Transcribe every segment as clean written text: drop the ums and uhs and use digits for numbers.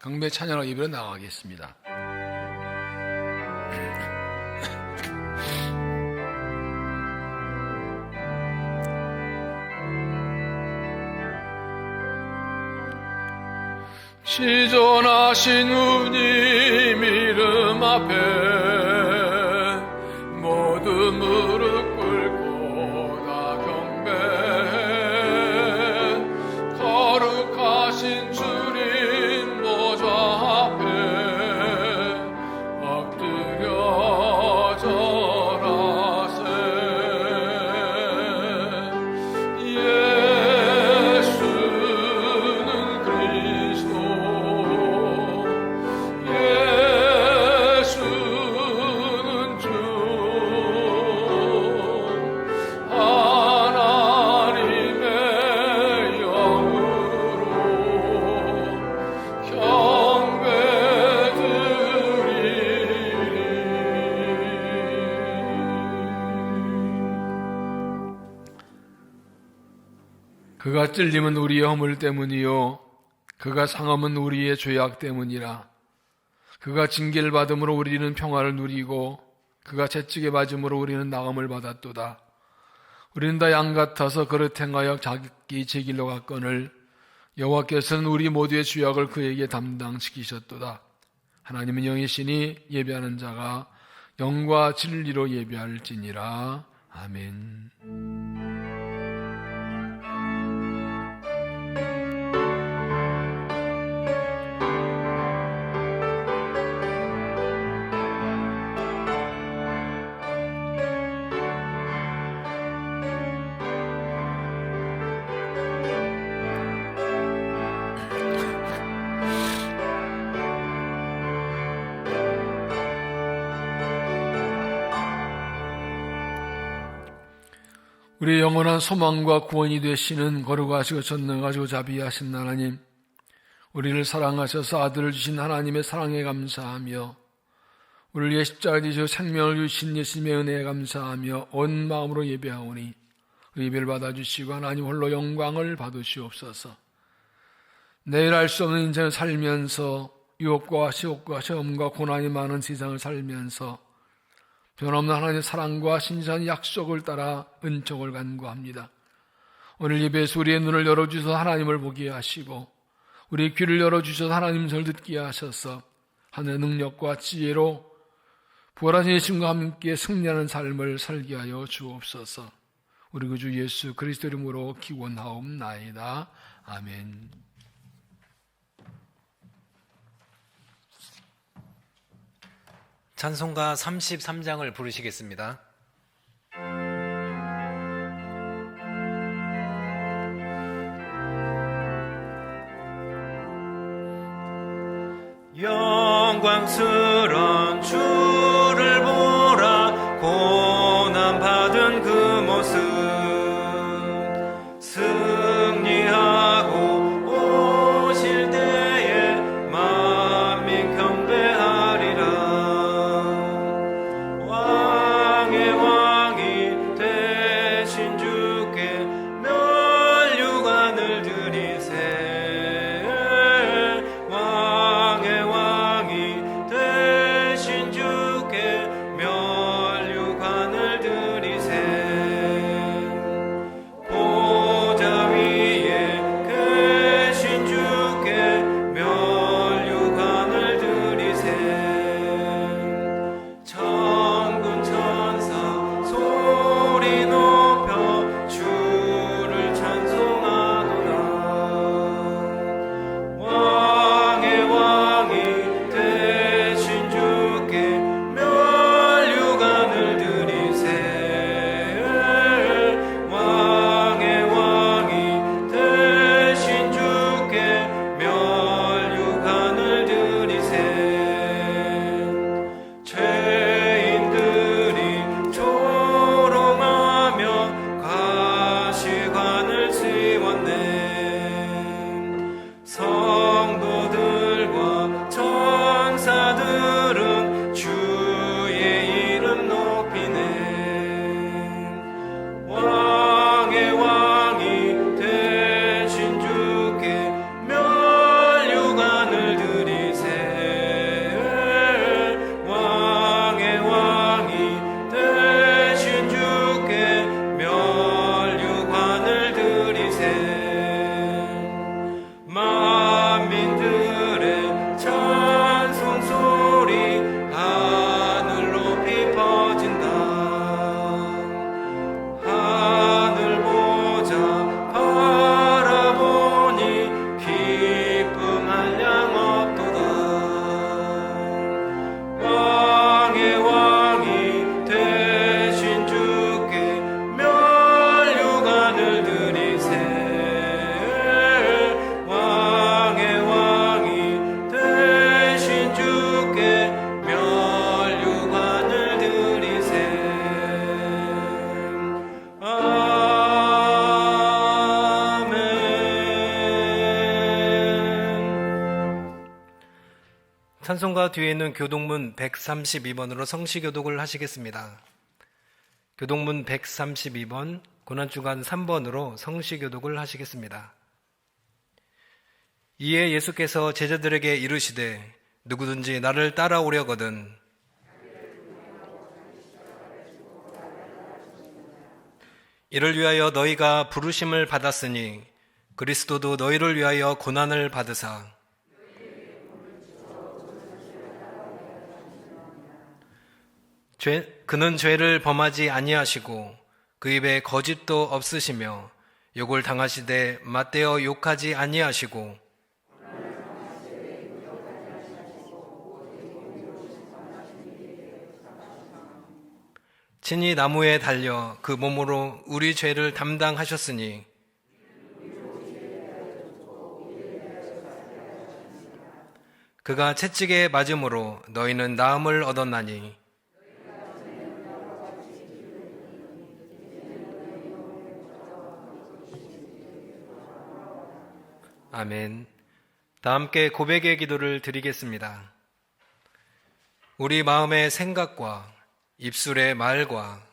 경배 찬양을 예배로 나가겠습니다. 시존하신 주님 이름 앞에 모두 무릎 꿇고 다 경배해. 거룩하신 주님 보좌 앞에 엎드려 절하세. 예수는 그리스도, 예수는 주, 하나님의 영으로 그가 찔림은 우리의 허물 때문이요 그가 상함은 우리의 죄악 때문이라. 그가 징계를 받음으로 우리는 평화를 누리고 그가 채찍에 맞음으로 우리는 나음을 받았도다. 우리는 다 양 같아서 그릇 행하여 자기 제 길로 갔거늘 여호와께서는 우리 모두의 죄악을 그에게 담당시키셨도다. 하나님은 영이시니 예배하는 자가 영과 진리로 예배할지니라. 아멘. 우리의 영원한 소망과 구원이 되시는 거룩하시고 전능하시고 자비하신 하나님, 우리를 사랑하셔서 아들을 주신 하나님의 사랑에 감사하며 우리를 위해 십자가에 지시고 생명을 주신 예수님의 은혜에 감사하며 온 마음으로 예배하오니 예배를 받아주시고 하나님 홀로 영광을 받으시옵소서. 내일 알 수 없는 인생을 살면서 유혹과 시험과 고난이 많은 세상을 살면서 변함없는 하나님의 사랑과 신실한 약속을 따라 은총을 간구합니다. 오늘 예배에서 우리의 눈을 열어주셔서 하나님을 보게 하시고 우리의 귀를 열어주셔서 하나님 절 듣게 하셔서 하늘의 능력과 지혜로 부활하신 예수님과 함께 승리하는 삶을 살게 하여 주옵소서. 우리 그 주 예수 그리스도 이름으로 기원하옵나이다. 아멘. 찬송가 33장을 부르시겠습니다. 영광스러운 주를 보라. 고난받은 그 모습 승리하고 오실 때에 만민 경배하리라. 왕의 왕이 되신 주께 면류관을 드리세. 왕의 왕이 되신 주 찬송가 뒤에 있는 교동문 132번으로 성시교독을 하시겠습니다. 교동문 132번, 고난주간 3번으로 성시교독을 하시겠습니다. 이에 예수께서 제자들에게 이르시되 누구든지 나를 따라오려거든 이를 위하여 너희가 부르심을 받았으니 그리스도도 너희를 위하여 고난을 받으사 그는 죄를 범하지 아니하시고 그 입에 거짓도 없으시며 욕을 당하시되 맞대어 욕하지 아니하시고 친히 나무에 달려 그 몸으로 우리 죄를 담당하셨으니 그가 채찍에 맞음으로 너희는 나음을 얻었나니 아멘. 다 함께 고백의 기도를 드리겠습니다. 우리 마음의 생각과 입술의 말과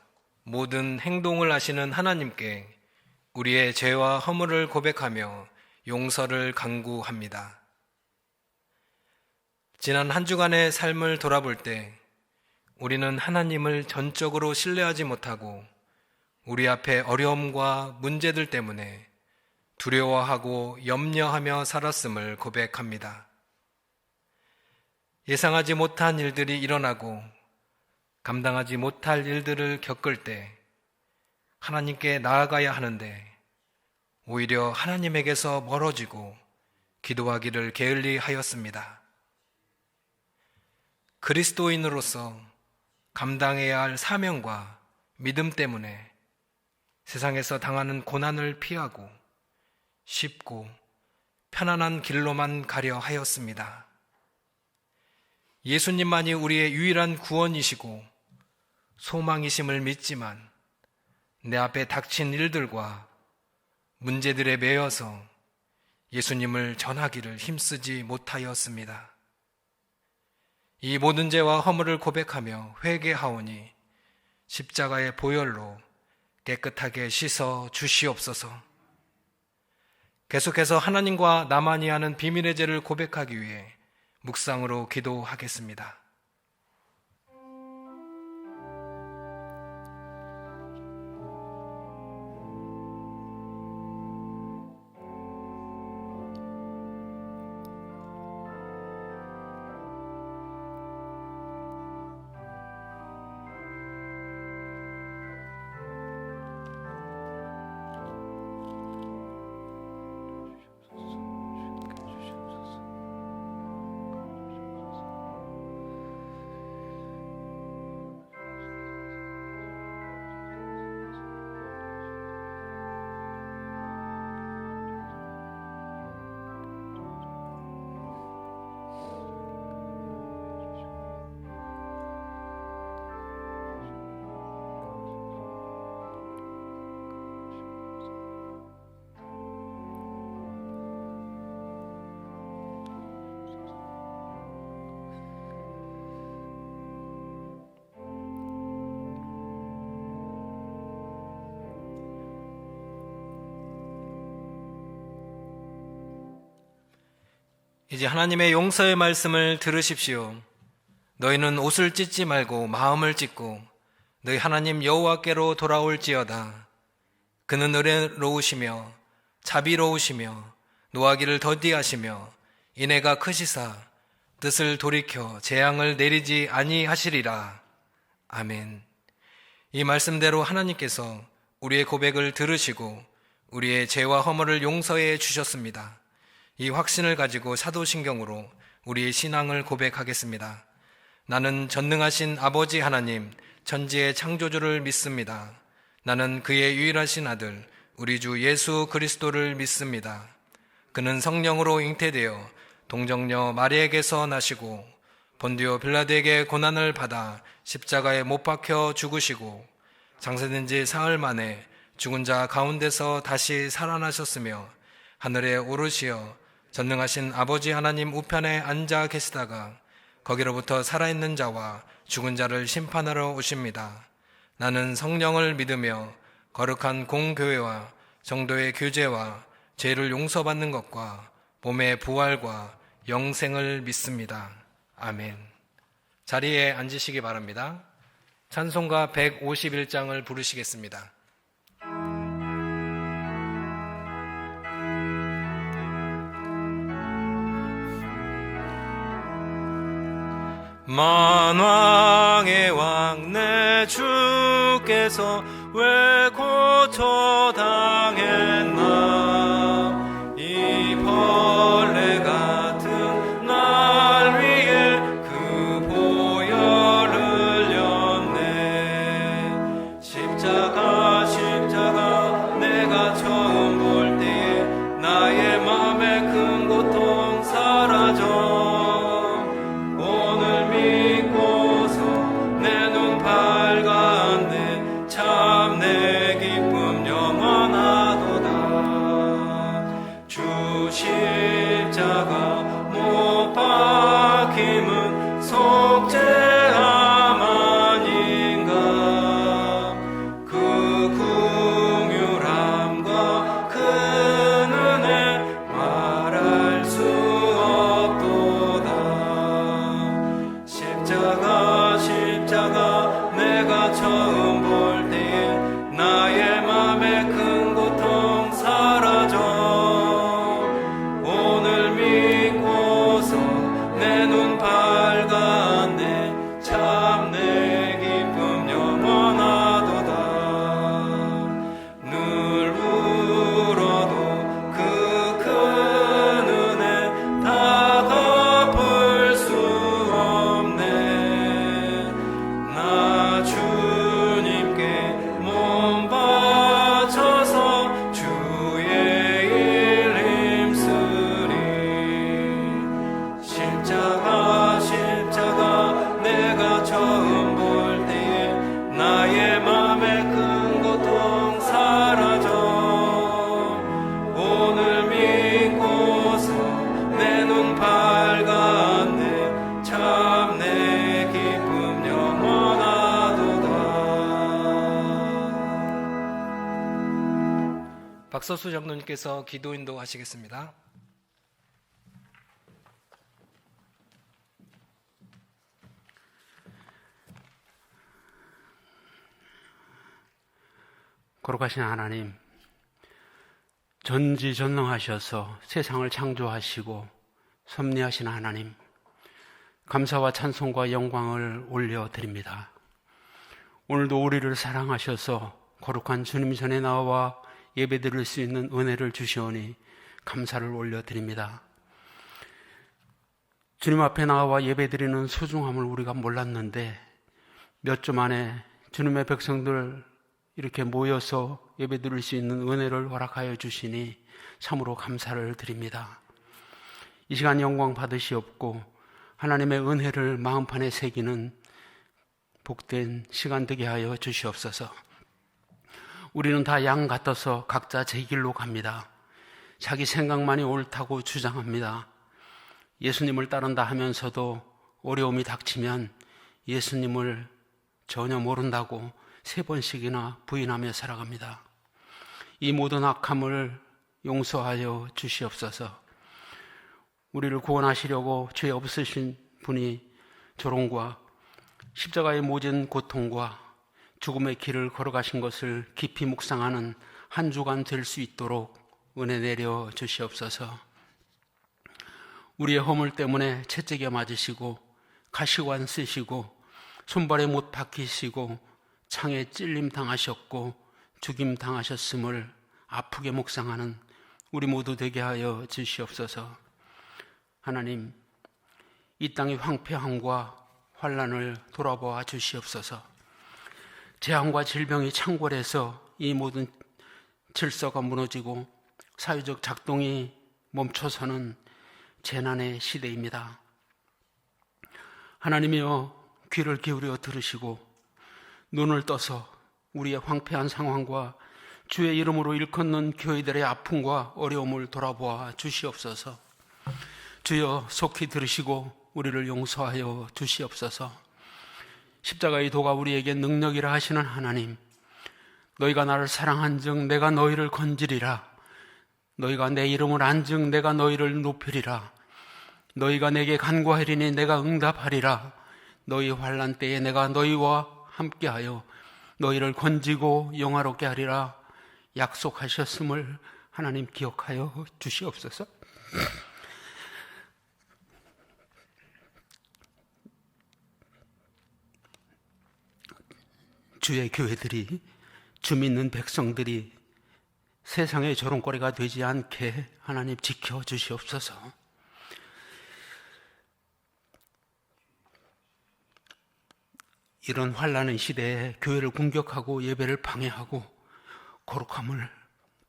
모든 행동을 아시는 하나님께 우리의 죄와 허물을 고백하며 용서를 간구합니다. 지난 한 주간의 삶을 돌아볼 때 우리는 하나님을 전적으로 신뢰하지 못하고 우리 앞에 어려움과 문제들 때문에 두려워하고 염려하며 살았음을 고백합니다. 예상하지 못한 일들이 일어나고 감당하지 못할 일들을 겪을 때 하나님께 나아가야 하는데 오히려 하나님에게서 멀어지고 기도하기를 게을리 하였습니다. 그리스도인으로서 감당해야 할 사명과 믿음 때문에 세상에서 당하는 고난을 피하고 쉽고 편안한 길로만 가려 하였습니다. 예수님만이 우리의 유일한 구원이시고 소망이심을 믿지만 내 앞에 닥친 일들과 문제들에 매여서 예수님을 전하기를 힘쓰지 못하였습니다. 이 모든 죄와 허물을 고백하며 회개하오니 십자가의 보혈로 깨끗하게 씻어 주시옵소서. 계속해서 하나님과 나만이 하는 비밀의 죄를 고백하기 위해 묵상으로 기도하겠습니다. 이제 하나님의 용서의 말씀을 들으십시오. 너희는 옷을 찢지 말고 마음을 찢고 너희 하나님 여호와께로 돌아올지어다. 그는 은혜로우시며 자비로우시며 노하기를 더디하시며 인애가 크시사 뜻을 돌이켜 재앙을 내리지 아니하시리라. 아멘. 이 말씀대로 하나님께서 우리의 고백을 들으시고 우리의 죄와 허물을 용서해 주셨습니다. 이 확신을 가지고 사도신경으로 우리의 신앙을 고백하겠습니다. 나는 전능하신 아버지 하나님, 천지의 창조주를 믿습니다. 나는 그의 유일하신 아들, 우리 주 예수 그리스도를 믿습니다. 그는 성령으로 잉태되어 동정녀 마리에게서 나시고 본디오 빌라도에게 고난을 받아 십자가에 못 박혀 죽으시고 장사된 지 사흘 만에 죽은 자 가운데서 다시 살아나셨으며 하늘에 오르시어 전능하신 아버지 하나님 우편에 앉아 계시다가 거기로부터 살아있는 자와 죽은 자를 심판하러 오십니다. 나는 성령을 믿으며 거룩한 공교회와 정도의 교제와 죄를 용서받는 것과 몸의 부활과 영생을 믿습니다. 아멘. 자리에 앉으시기 바랍니다. 찬송가 151장을 부르시겠습니다. 만왕의 왕 내 주께서 왜 고초당했나 이 벌레 같은 날 위에 그 보혈을 흘렸네. 십자가 내가 처음 볼 때에 나의 맘에 큰 고통 사라져 내 기쁨 영원하도다. 주 십자가 못 박힘은 속죄함 아닌가. 그 긍휼함과 그 은혜 말할 수 없도다. 십자가 내가 처음 볼 때에 나의 맘에 큰 고통 사라져 오늘 믿고서 내 눈 밝았네. 참 내 기쁨 영원하도다. 늘 울어도 그 큰 은혜 다 갚을 수 없네. 나 주님께 몸 바쳐서 주의 일 힘쓰리. 십자가 내가 처음 볼 때에 나의 맘에 큰 고통 사라져 오늘 믿고서 내 눈 밝았네. 참 내 기쁨 영원하도다. 박서수 장로님께서 기도 인도하시겠습니다. 거룩하신 하나님, 전지전능하셔서 세상을 창조하시고 섭리하신 하나님, 감사와 찬송과 영광을 올려드립니다. 오늘도 우리를 사랑하셔서 거룩한 주님 전에 나와 예배드릴 수 있는 은혜를 주시오니 감사를 올려드립니다. 주님 앞에 나와 예배드리는 소중함을 우리가 몰랐는데 몇 주 만에 주님의 백성들 이렇게 모여서 예배드릴 수 있는 은혜를 허락하여 주시니 참으로 감사를 드립니다. 이 시간 영광 받으시옵고 하나님의 은혜를 마음판에 새기는 복된 시간 되게 하여 주시옵소서. 우리는 다 양 같아서 각자 제 길로 갑니다. 자기 생각만이 옳다고 주장합니다. 예수님을 따른다 하면서도 어려움이 닥치면 예수님을 전혀 모른다고 3번씩이나 부인하며 살아갑니다. 이 모든 악함을 용서하여 주시옵소서. 우리를 구원하시려고 죄 없으신 분이 조롱과 십자가의 모진 고통과 죽음의 길을 걸어가신 것을 깊이 묵상하는 한 주간 될 수 있도록 은혜 내려 주시옵소서. 우리의 허물 때문에 채찍에 맞으시고 가시관 쓰시고 손발에 못 박히시고 창에 찔림 당하셨고 죽임 당하셨음을 아프게 묵상하는 우리 모두 되게 하여 주시옵소서. 하나님, 이 땅의 황폐함과 환난을 돌아보아 주시옵소서. 재앙과 질병이 창궐해서 이 모든 질서가 무너지고 사회적 작동이 멈춰서는 재난의 시대입니다. 하나님이여, 귀를 기울여 들으시고 눈을 떠서 우리의 황폐한 상황과 주의 이름으로 일컫는 교회들의 아픔과 어려움을 돌아보아 주시옵소서. 주여, 속히 들으시고 우리를 용서하여 주시옵소서. 십자가의 도가 우리에게 능력이라 하시는 하나님, 너희가 나를 사랑한즉 내가 너희를 건지리라. 너희가 내 이름을 안즉 내가 너희를 높이리라. 너희가 내게 간구하리니 내가 응답하리라. 너희 환난 때에 내가 너희와 함께하여 너희를 건지고 영화롭게 하리라 약속하셨음을 하나님 기억하여 주시옵소서. 주의 교회들이, 주 믿는 백성들이 세상의 조롱거리가 되지 않게 하나님 지켜주시옵소서. 이런 환난의 시대에 교회를 공격하고 예배를 방해하고 거룩함을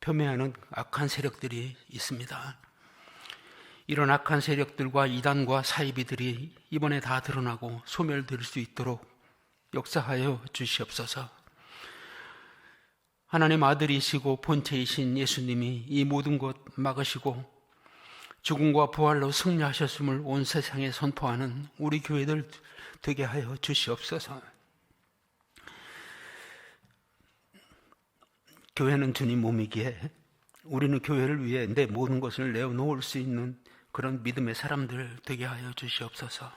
폄훼하는 악한 세력들이 있습니다. 이런 악한 세력들과 이단과 사이비들이 이번에 다 드러나고 소멸될 수 있도록 역사하여 주시옵소서. 하나님 아들이시고 본체이신 예수님이 이 모든 것 막으시고 죽음과 부활로 승리하셨음을 온 세상에 선포하는 우리 교회들 되게 하여 주시옵소서. 교회는 주님 몸이기에 우리는 교회를 위해 내 모든 것을 내어놓을 수 있는 그런 믿음의 사람들 되게 하여 주시옵소서.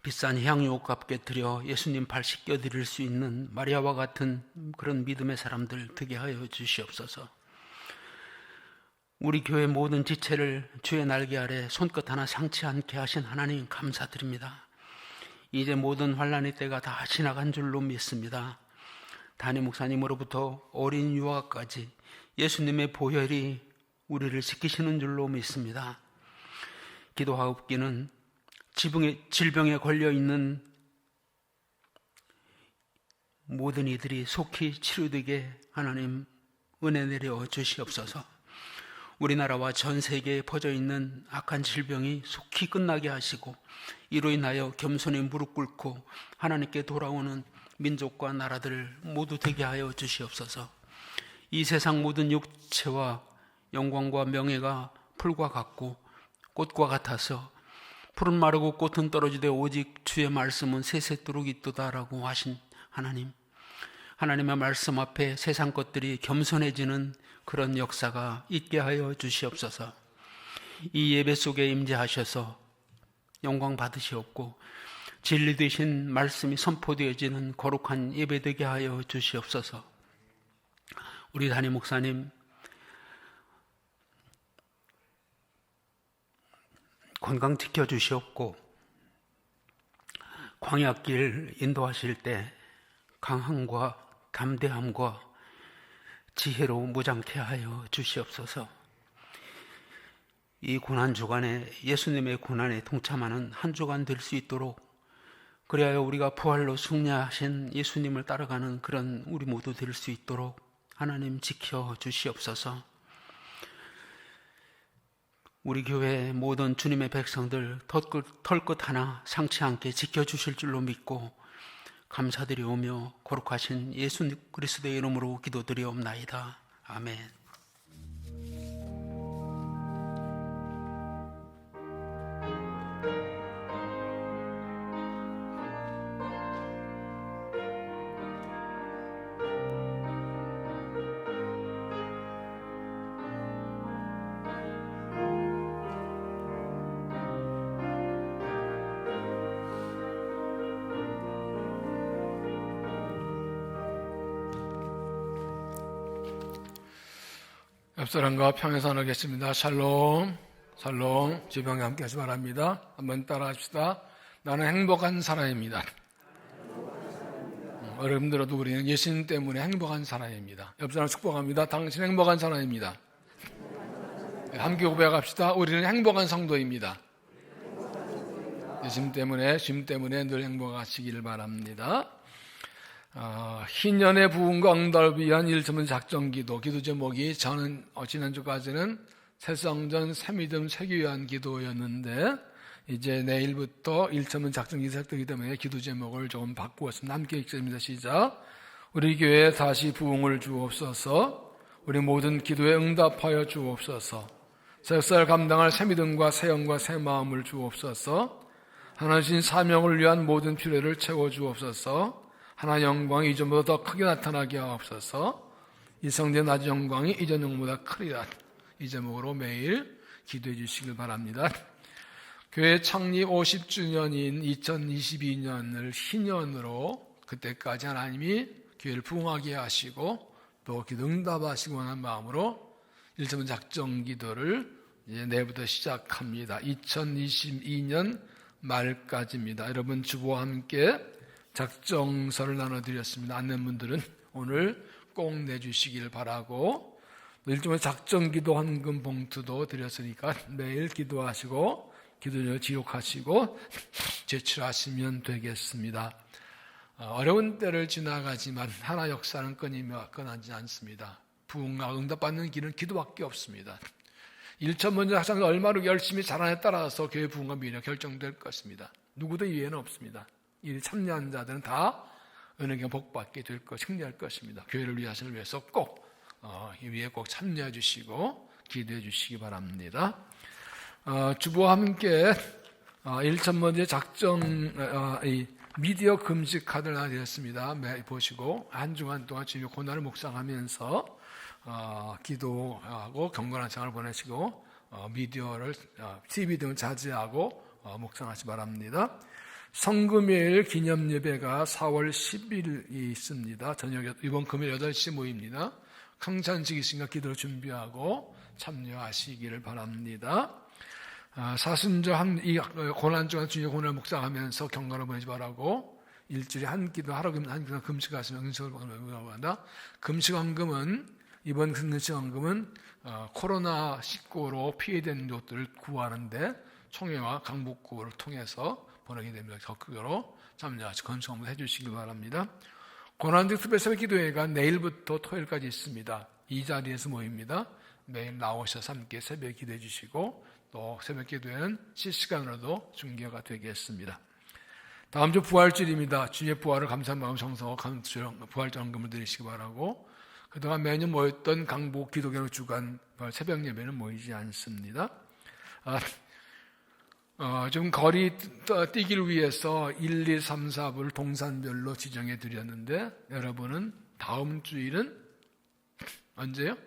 비싼 향유 값게 드려 예수님 발 씻겨드릴 수 있는 마리아와 같은 그런 믿음의 사람들 되게 하여 주시옵소서. 우리 교회 모든 지체를 주의 날개 아래 손끝 하나 상치 않게 하신 하나님 감사드립니다. 이제 모든 환난의 때가 다 지나간 줄로 믿습니다. 담임 목사님으로부터 어린 유아까지 예수님의 보혈이 우리를 지키시는 줄로 믿습니다. 기도하옵기는 질병에 걸려있는 모든 이들이 속히 치료되게 하나님 은혜 내려 주시옵소서. 우리나라와 전 세계에 퍼져있는 악한 질병이 속히 끝나게 하시고 이로 인하여 겸손히 무릎 꿇고 하나님께 돌아오는 민족과 나라들 모두 되게 하여 주시옵소서. 이 세상 모든 육체와 영광과 명예가 풀과 같고 꽃과 같아서 풀은 마르고 꽃은 떨어지되 오직 주의 말씀은 세세토록 있도다라고 하신 하나님, 하나님의 말씀 앞에 세상 것들이 겸손해지는 그런 역사가 있게 하여 주시옵소서. 이 예배 속에 임재하셔서 영광 받으시옵고 진리 되신 말씀이 선포되어지는 거룩한 예배 되게 하여 주시옵소서. 우리 담임 목사님 건강 지켜주시옵고 광야길 인도하실 때 강함과 담대함과 지혜로 무장케 하여 주시옵소서. 이 고난주간에 예수님의 고난에 동참하는 한 주간 될 수 있도록, 그리하여 우리가 부활로 승리하신 예수님을 따라가는 그런 우리 모두 될 수 있도록 하나님 지켜 주시옵소서. 우리 교회 모든 주님의 백성들 털끝 하나 상치 않게 지켜주실 줄로 믿고 감사드리오며 거룩하신 예수 그리스도의 이름으로 기도드리옵나이다. 아멘. 옆사람과 평에서 나누겠습니다. 샬롬, 샬롬. 주변에 함께 하시 바랍니다. 한번 따라 합시다. 나는 행복한 사람입니다. 여러분들도 우리는 예수님 때문에 행복한 사람입니다. 옆사람 축복합니다. 당신 행복한 사람입니다. 함께 고백합시다. 우리는 행복한 성도입니다. 예수님 때문에 늘 행복하시기를 바랍니다. 희년의 부흥과 응답을 위한 1첨은 작정기도, 기도 제목이 저는 지난주까지는 새성전 새믿음 새교회한 기도였는데 이제 내일부터 1첨은 작정기 시작되기 때문에 기도 제목을 조금 바꾸었습니다. 함께 읽습니다. 시작. 우리 교회에 다시 부흥을 주옵소서. 우리 모든 기도에 응답하여 주옵소서. 새 역사를 감당할 새 믿음과 새 영과 새 마음을 주옵소서. 하나님 사명을 위한 모든 필요를 채워주옵소서. 하나님 영광이 이전보다 더 크게 나타나게 하옵소서. 이 성전 낮은 영광이 이전 영보다 크리라. 이 제목으로 매일 기도해 주시길 바랍니다. 교회 창립 50주년인 2022년을 희년으로 그때까지 하나님이 교회를 부흥하게 하시고 또 기도 응답하시고 하는 마음으로 1점 작정 기도를 이제 내일부터 시작합니다. 2022년 말까지입니다. 여러분 주보와 함께 작정서를 나눠드렸습니다. 안내분들은 오늘 꼭 내주시길 바라고, 1점 작정 기도 헌금 봉투도 드렸으니까 매일 기도하시고 기도를 기록하시고 제출하시면 되겠습니다. 어려운 때를 지나가지만 하나 역사는 끊이지 않습니다. 부흥과 응답받는 길은 기도밖에 없습니다. 1천 먼저 학생이 얼마나 열심히 잘하냐에 따라서 교회 부흥과 미래가 결정될 것입니다. 누구도 이해는 없습니다. 이 참여한 자들은 다 은혜가 복받게 될 것, 승리할 것입니다. 교회를 위해서 꼭 이 위에 꼭 참여해 주시고 기도해 주시기 바랍니다. 주보와 함께 1천 먼저 작정 미디어 금지 카드를 하나 드렸습니다. 보시고 한 주간 동안 주님의 고난을 묵상하면서 기도하고 경건한 생활을 보내시고 미디어를 TV 등을 자제하고 묵상하시 바랍니다. 성금요일 기념 예배가 4월 10일이 있습니다. 저녁 이번 금요일 8시 모입니다. 강찬식 있으니까 기도를 준비하고 참여하시기를 바랍니다. 사순절 이 고난 중에 주님의 고난을 묵상하면서 경건을 보내지 바라고, 일주일에 한 기도 하루 한 기도 금식하시면 은총을 받는다고 한다. 금식헌금은 이번 금식헌금은 코로나19로 피해된 곳들을 구하는데 총회와 강북구를 통해서 보내게 됩니다. 적극적으로 참여하시고 건축 해주시기 바랍니다. 고난주 특별새벽 기도회가 내일부터 토요일까지 있습니다. 이 자리에서 모입니다. 매일 나오셔서 함께 새벽 기도해 주시고 또 새벽 기도회는 실시간으로도 중계가 되겠습니다. 다음 주 부활주일입니다. 주님의 부활을 감사한 마음 정성하고 부활전금을 드리시기 바라고, 그동안 매년 모였던 강북 기도교 주간 새벽 예배는 모이지 않습니다. 좀 거리 뛰기를 위해서 1, 2, 3, 4부를 동산별로 지정해 드렸는데 여러분은 다음 주일은 언제요?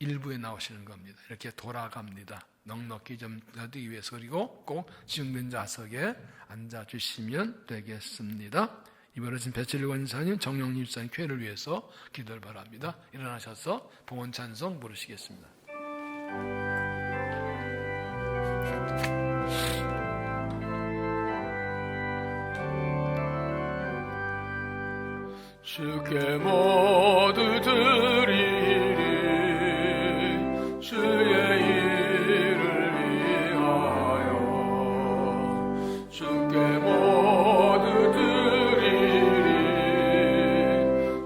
1부에 나오시는 겁니다. 이렇게 돌아갑니다. 넉넉히 좀 뛰기 위해서. 그리고 꼭 지정된 좌석에 앉아주시면 되겠습니다. 이번에 지금 배철일 원사님, 정영립 사님 교회를 위해서 기도를 바랍니다. 일어나셔서 봉헌 찬송 부르시겠습니다. 주께 모두 드리리 주의 일을 위하여, 주께 모두 드리리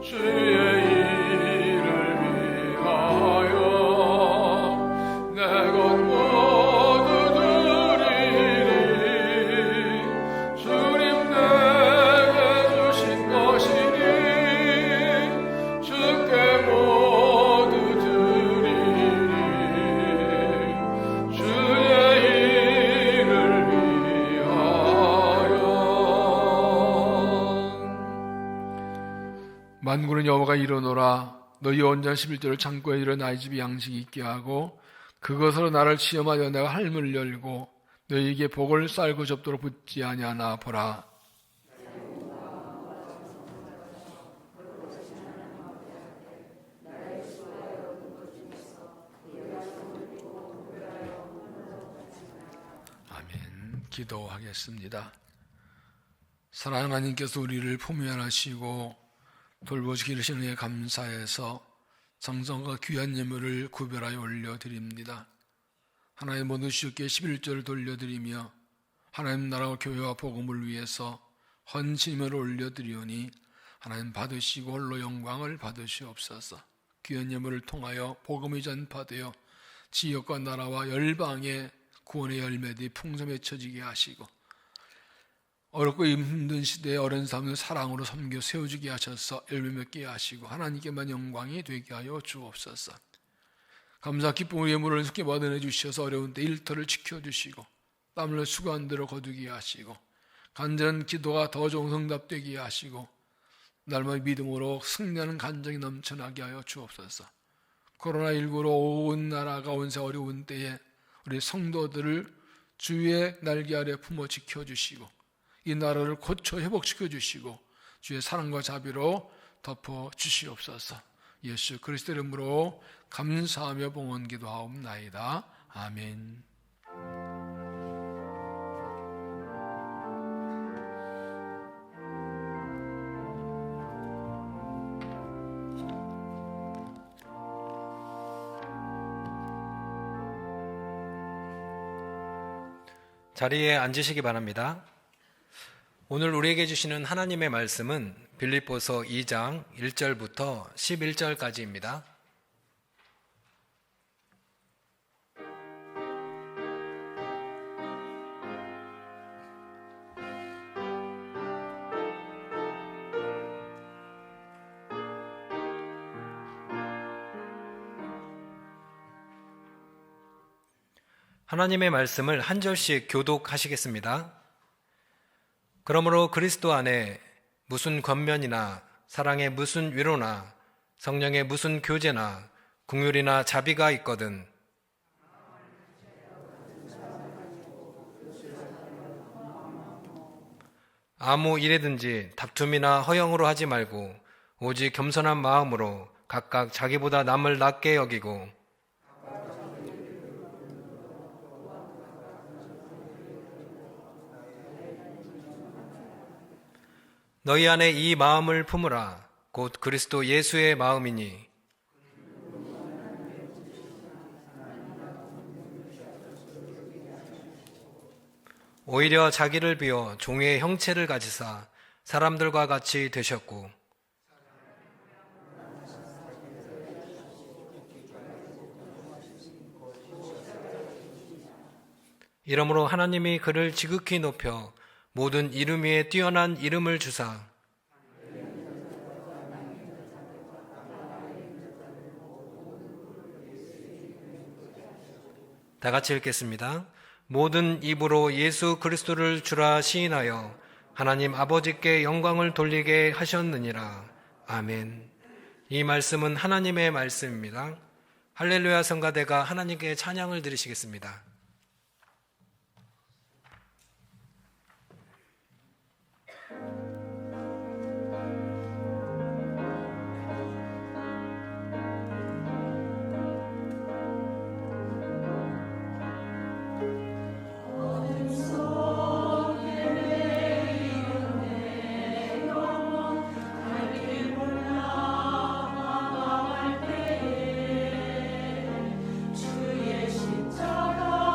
주의 일을 위하여, 내 것 모두 드리리 주님 내게 주신 것이니 주께 모두 드리리 주의 일을 위하여. 만군의 여호와가 이르노라, 너희 온전 11조를 창고에 이르 나의 집에 양식이 있게 하고 그것으로 나를 시험하여 내가 할문을 열고 너희에게 복을 쌀고 접도록 붙지 아니하나 보라. 아멘. 기도하겠습니다. 사랑하는 하나님께서 우리를 포면하시고 돌보시기 이르시는 에 감사해서 정성과 귀한 예물을 구별하여 올려드립니다. 하나님 모든 주께 11조를 돌려드리며 하나님 나라와 교회와 복음을 위해서 헌신을 올려드리오니 하나님 받으시고 홀로 영광을 받으시옵소서. 귀한 예물을 통하여 복음이 전파되어 지역과 나라와 열방의 구원의 열매들이 풍성히 맺혀지게 하시고 어렵고 힘든 시대에 어린 사람을 사랑으로 섬겨 세워주게 하셔서 열매 맺게 하시고 하나님께만 영광이 되게 하여 주옵소서. 감사 기쁨의 예물을 속히 받아내 주셔서 어려운 때 일터를 지켜주시고 땀을 수고한 대로 거두게 하시고 간절한 기도가 더 정성답되게 하시고 날마다 믿음으로 승리하는 간정이 넘쳐나게 하여 주옵소서. 코로나19로 온 나라가 온세 어려운 때에 우리 성도들을 주의 날개 아래 품어 지켜주시고 이 나라를 고쳐 회복시켜 주시고 주의 사랑과 자비로 덮어 주시옵소서. 예수 그리스도 이름으로 감사하며 봉헌 기도하옵나이다. 아멘. 자리에 앉으시기 바랍니다. 오늘 우리에게 주시는 하나님의 말씀은 빌립보서 2장 1절부터 11절까지입니다. 하나님의 말씀을 한 절씩 교독하시겠습니다. 그러므로 그리스도 안에 무슨 권면이나 사랑의 무슨 위로나 성령의 무슨 교제나 긍휼이나 자비가 있거든 아무 일에든지 다툼이나 허영으로 하지 말고 오직 겸손한 마음으로 각각 자기보다 남을 낮게 여기고 너희 안에 이 마음을 품으라. 곧 그리스도 예수의 마음이니 오히려 자기를 비워 종의 형체를 가지사 사람들과 같이 되셨고 이러므로 하나님이 그를 지극히 높여 모든 이름 위에 뛰어난 이름을 주사 다 같이 읽겠습니다. 모든 입으로 예수 그리스도를 주라 시인하여 하나님 아버지께 영광을 돌리게 하셨느니라. 아멘. 이 말씀은 하나님의 말씀입니다. 할렐루야 성가대가 하나님께 찬양을 드리시겠습니다. 주의 십자가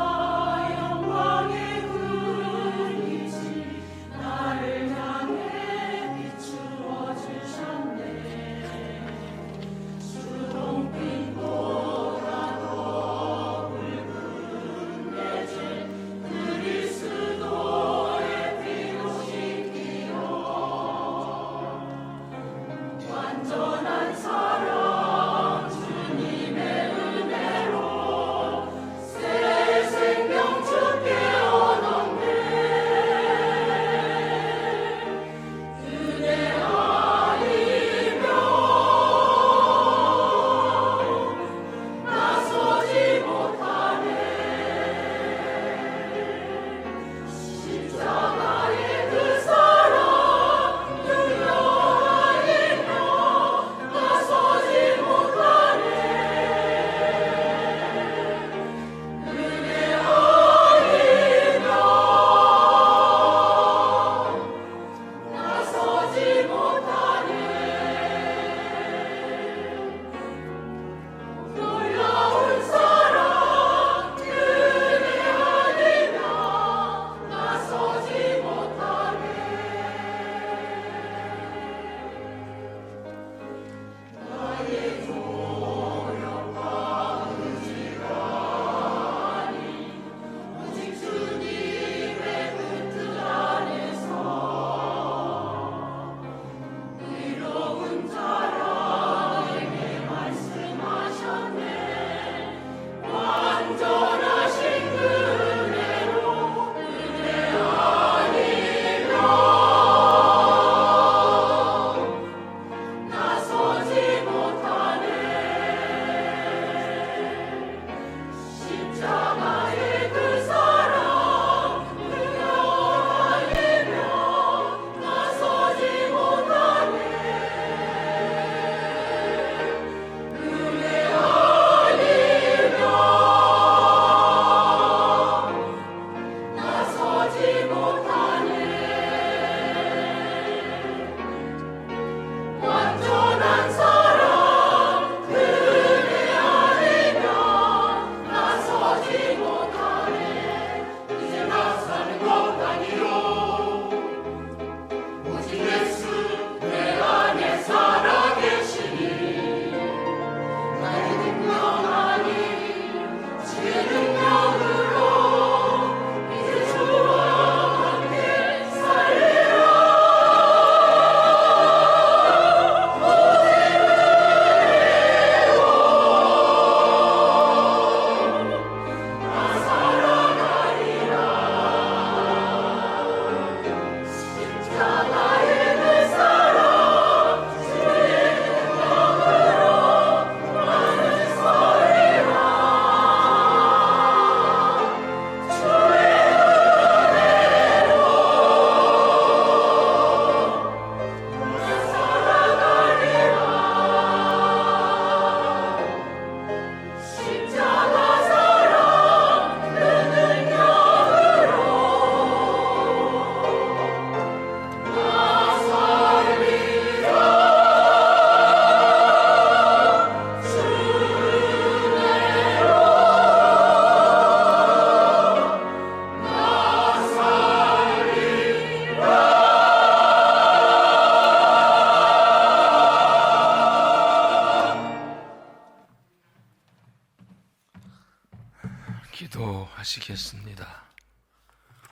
기도하시겠습니다.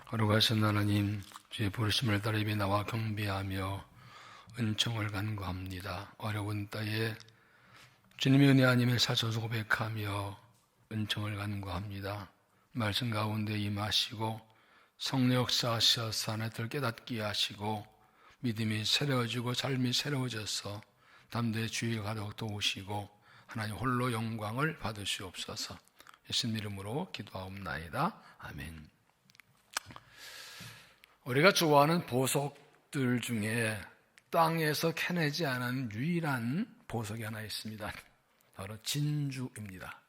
거룩하신 하나님, 주의 부르심을 따라 입에 나와 경배하며 은총을 간구합니다. 어려운 때에 주님의 은혜 아님을 사셔서 고백하며 은총을 간구합니다. 말씀 가운데 임하시고 성령 역사하셔서 하나님을 깨닫게 하시고 믿음이 새로워지고 삶이 새로워져서 담대히 주의 가도록 도우시고 하나님 홀로 영광을 받으시옵소서. 예수님 이름으로 기도하옵나이다. 아멘. 우리가 좋아하는 보석들 중에 땅에서 캐내지 않은 유일한 보석이 하나 있습니다. 바로 진주입니다.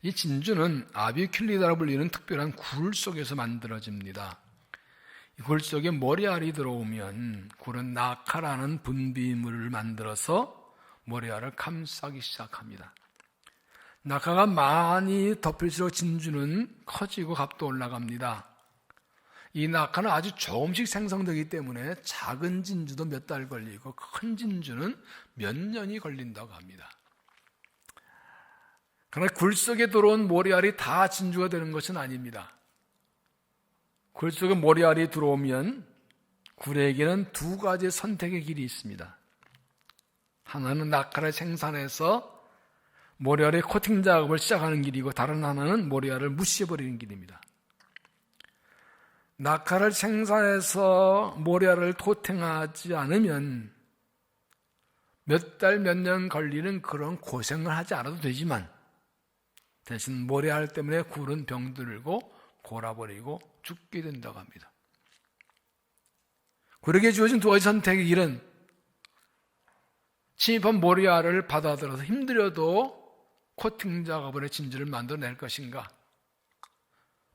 이 진주는 아비큘리다라고 불리는 특별한 굴 속에서 만들어집니다. 이 굴 속에 모래알이 들어오면 굴은 낙하라는 분비물을 만들어서 모래알을 감싸기 시작합니다. 낙하가 많이 덮일수록 진주는 커지고 값도 올라갑니다. 이 낙하는 아주 조금씩 생성되기 때문에 작은 진주도 몇 달 걸리고 큰 진주는 몇 년이 걸린다고 합니다. 그러나 굴 속에 들어온 모래알이 다 진주가 되는 것은 아닙니다. 굴 속에 모래알이 들어오면 굴에게는 두 가지 선택의 길이 있습니다. 하나는 낙하를 생산해서 모래알의 코팅 작업을 시작하는 길이고 다른 하나는 모래알을 무시해버리는 길입니다. 낙하를 생산해서 모래알을 코팅하지 않으면 몇 달, 몇 년 걸리는 그런 고생을 하지 않아도 되지만 대신 모래알 때문에 굴은 병들고 골아버리고 죽게 된다고 합니다. 굴에게 주어진 두 가지 선택의 길은 침입한 모래알을 받아들여서 힘들어도 코팅 작업으로 진주를 만들어낼 것인가,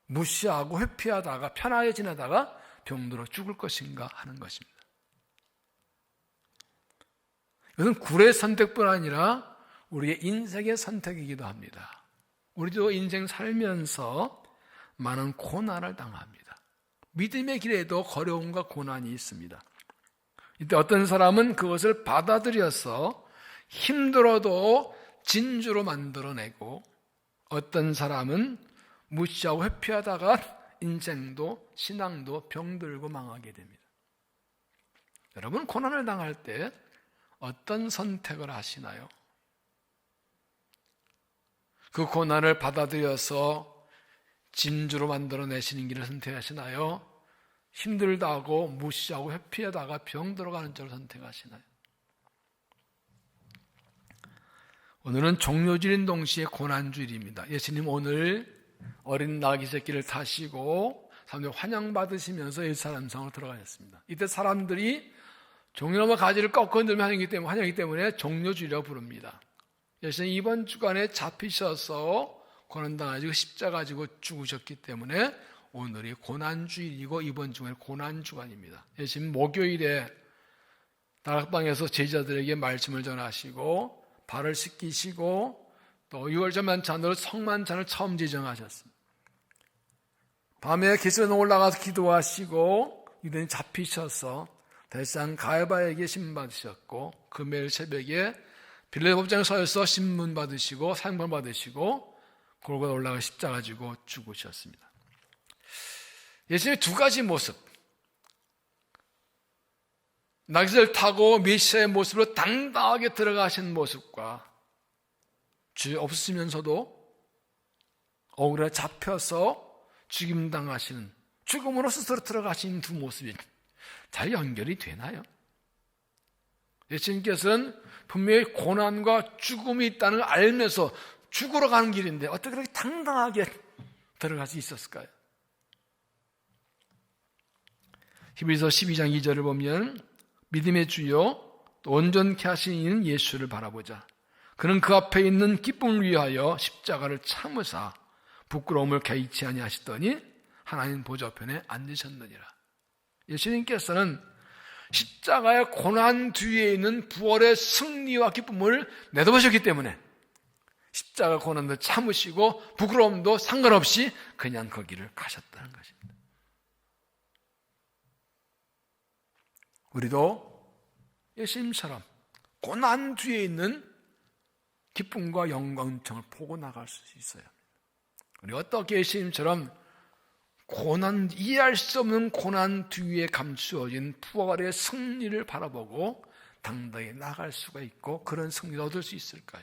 무시하고 회피하다가 편하게 지내다가 병들어 죽을 것인가 하는 것입니다. 이것은 굴의 선택뿐 아니라 우리의 인생의 선택이기도 합니다. 우리도 인생 살면서 많은 고난을 당합니다. 믿음의 길에도 거려움과 고난이 있습니다. 이때 어떤 사람은 그것을 받아들여서 힘들어도 진주로 만들어내고 어떤 사람은 무시하고 회피하다가 인생도 신앙도 병들고 망하게 됩니다. 여러분, 고난을 당할 때 어떤 선택을 하시나요? 그 고난을 받아들여서 진주로 만들어내시는 길을 선택하시나요? 힘들다고 무시하고 회피하다가 병들어가는 쪽을 선택하시나요? 오늘은 종료주일인 동시에 고난주일입니다. 예수님 오늘 어린 나귀 새끼를 타시고 사람들이 환영받으시면서 예루살렘성으로 들어가셨습니다. 이때 사람들이 종려나무 가지를 꺾어 들며 환영이기 때문에 종료주일이라고 부릅니다. 예수님 이번 주간에 잡히셔서 고난당하시고 십자가 가지고 죽으셨기 때문에 오늘이 고난주일이고 이번 주간이 고난주간입니다. 예수님 목요일에 다락방에서 제자들에게 말씀을 전하시고 발을 씻기시고 또 유월절 만찬으로 성만찬을 처음 지정하셨습니다. 밤에 기슭에 올라가서 기도하시고 유대인이 잡히셔서 대상 가야바에게 신문받으셨고 금요일 새벽에 빌라의 법정에 서서 신문 받으시고 사형벌 받으시고 골고다 올라가 십자가 지고 죽으셨습니다. 예수님의 두 가지 모습, 나귀를 타고 메시아의 모습으로 당당하게 들어가신 모습과 죄 없으면서도 억울하게 잡혀서 죽임당하시는, 죽음으로 스스로 들어가신 두 모습이 잘 연결이 되나요? 예수님께서는 분명히 고난과 죽음이 있다는 걸 알면서 죽으러 가는 길인데 어떻게 그렇게 당당하게 들어갈 수 있었을까요? 히브리서 12장 2절을 보면 믿음의 주요 또 온전케 하시는 예수를 바라보자. 그는 그 앞에 있는 기쁨을 위하여 십자가를 참으사 부끄러움을 개의치 아니하시더니 하나님 보좌편에 앉으셨느니라. 예수님께서는 십자가의 고난 뒤에 있는 부활의 승리와 기쁨을 내다보셨기 때문에 십자가 고난도 참으시고 부끄러움도 상관없이 그냥 거기를 가셨다는 것입니다. 우리도 예수님처럼 고난 뒤에 있는 기쁨과 영광청을 보고 나갈 수 있어야 합니다. 우리 어떻게 예수님처럼 고난, 이해할 수 없는 고난 뒤에 감추어진 부활의 승리를 바라보고 당당히 나갈 수가 있고 그런 승리를 얻을 수 있을까요?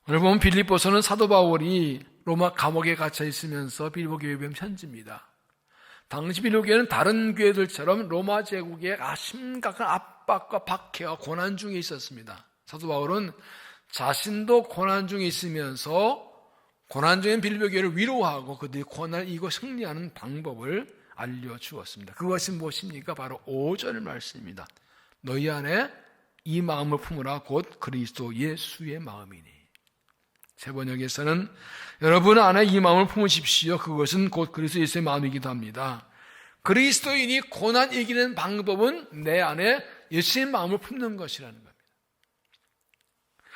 오늘 보면 빌립보서는 사도 바울이 로마 감옥에 갇혀 있으면서 빌립보 교회에 보면 편지입니다. 당시 빌립보 교회는 다른 교회들처럼 로마 제국의 심각한 압박과 박해와 고난 중에 있었습니다. 사도 바울은 자신도 고난 중에 있으면서 고난 중인 빌립보 교회를 위로하고 그들이 고난을 이기고 승리하는 방법을 알려주었습니다. 그것이 무엇입니까? 바로 5절 말씀입니다. 너희 안에 이 마음을 품으라 곧 그리스도 예수의 마음이니. 세 번역에서는 여러분 안에 이 마음을 품으십시오. 그것은 곧 그리스도 예수의 마음이기도 합니다. 그리스도인이 고난 이기는 방법은 내 안에 예수의 마음을 품는 것이라는 겁니다.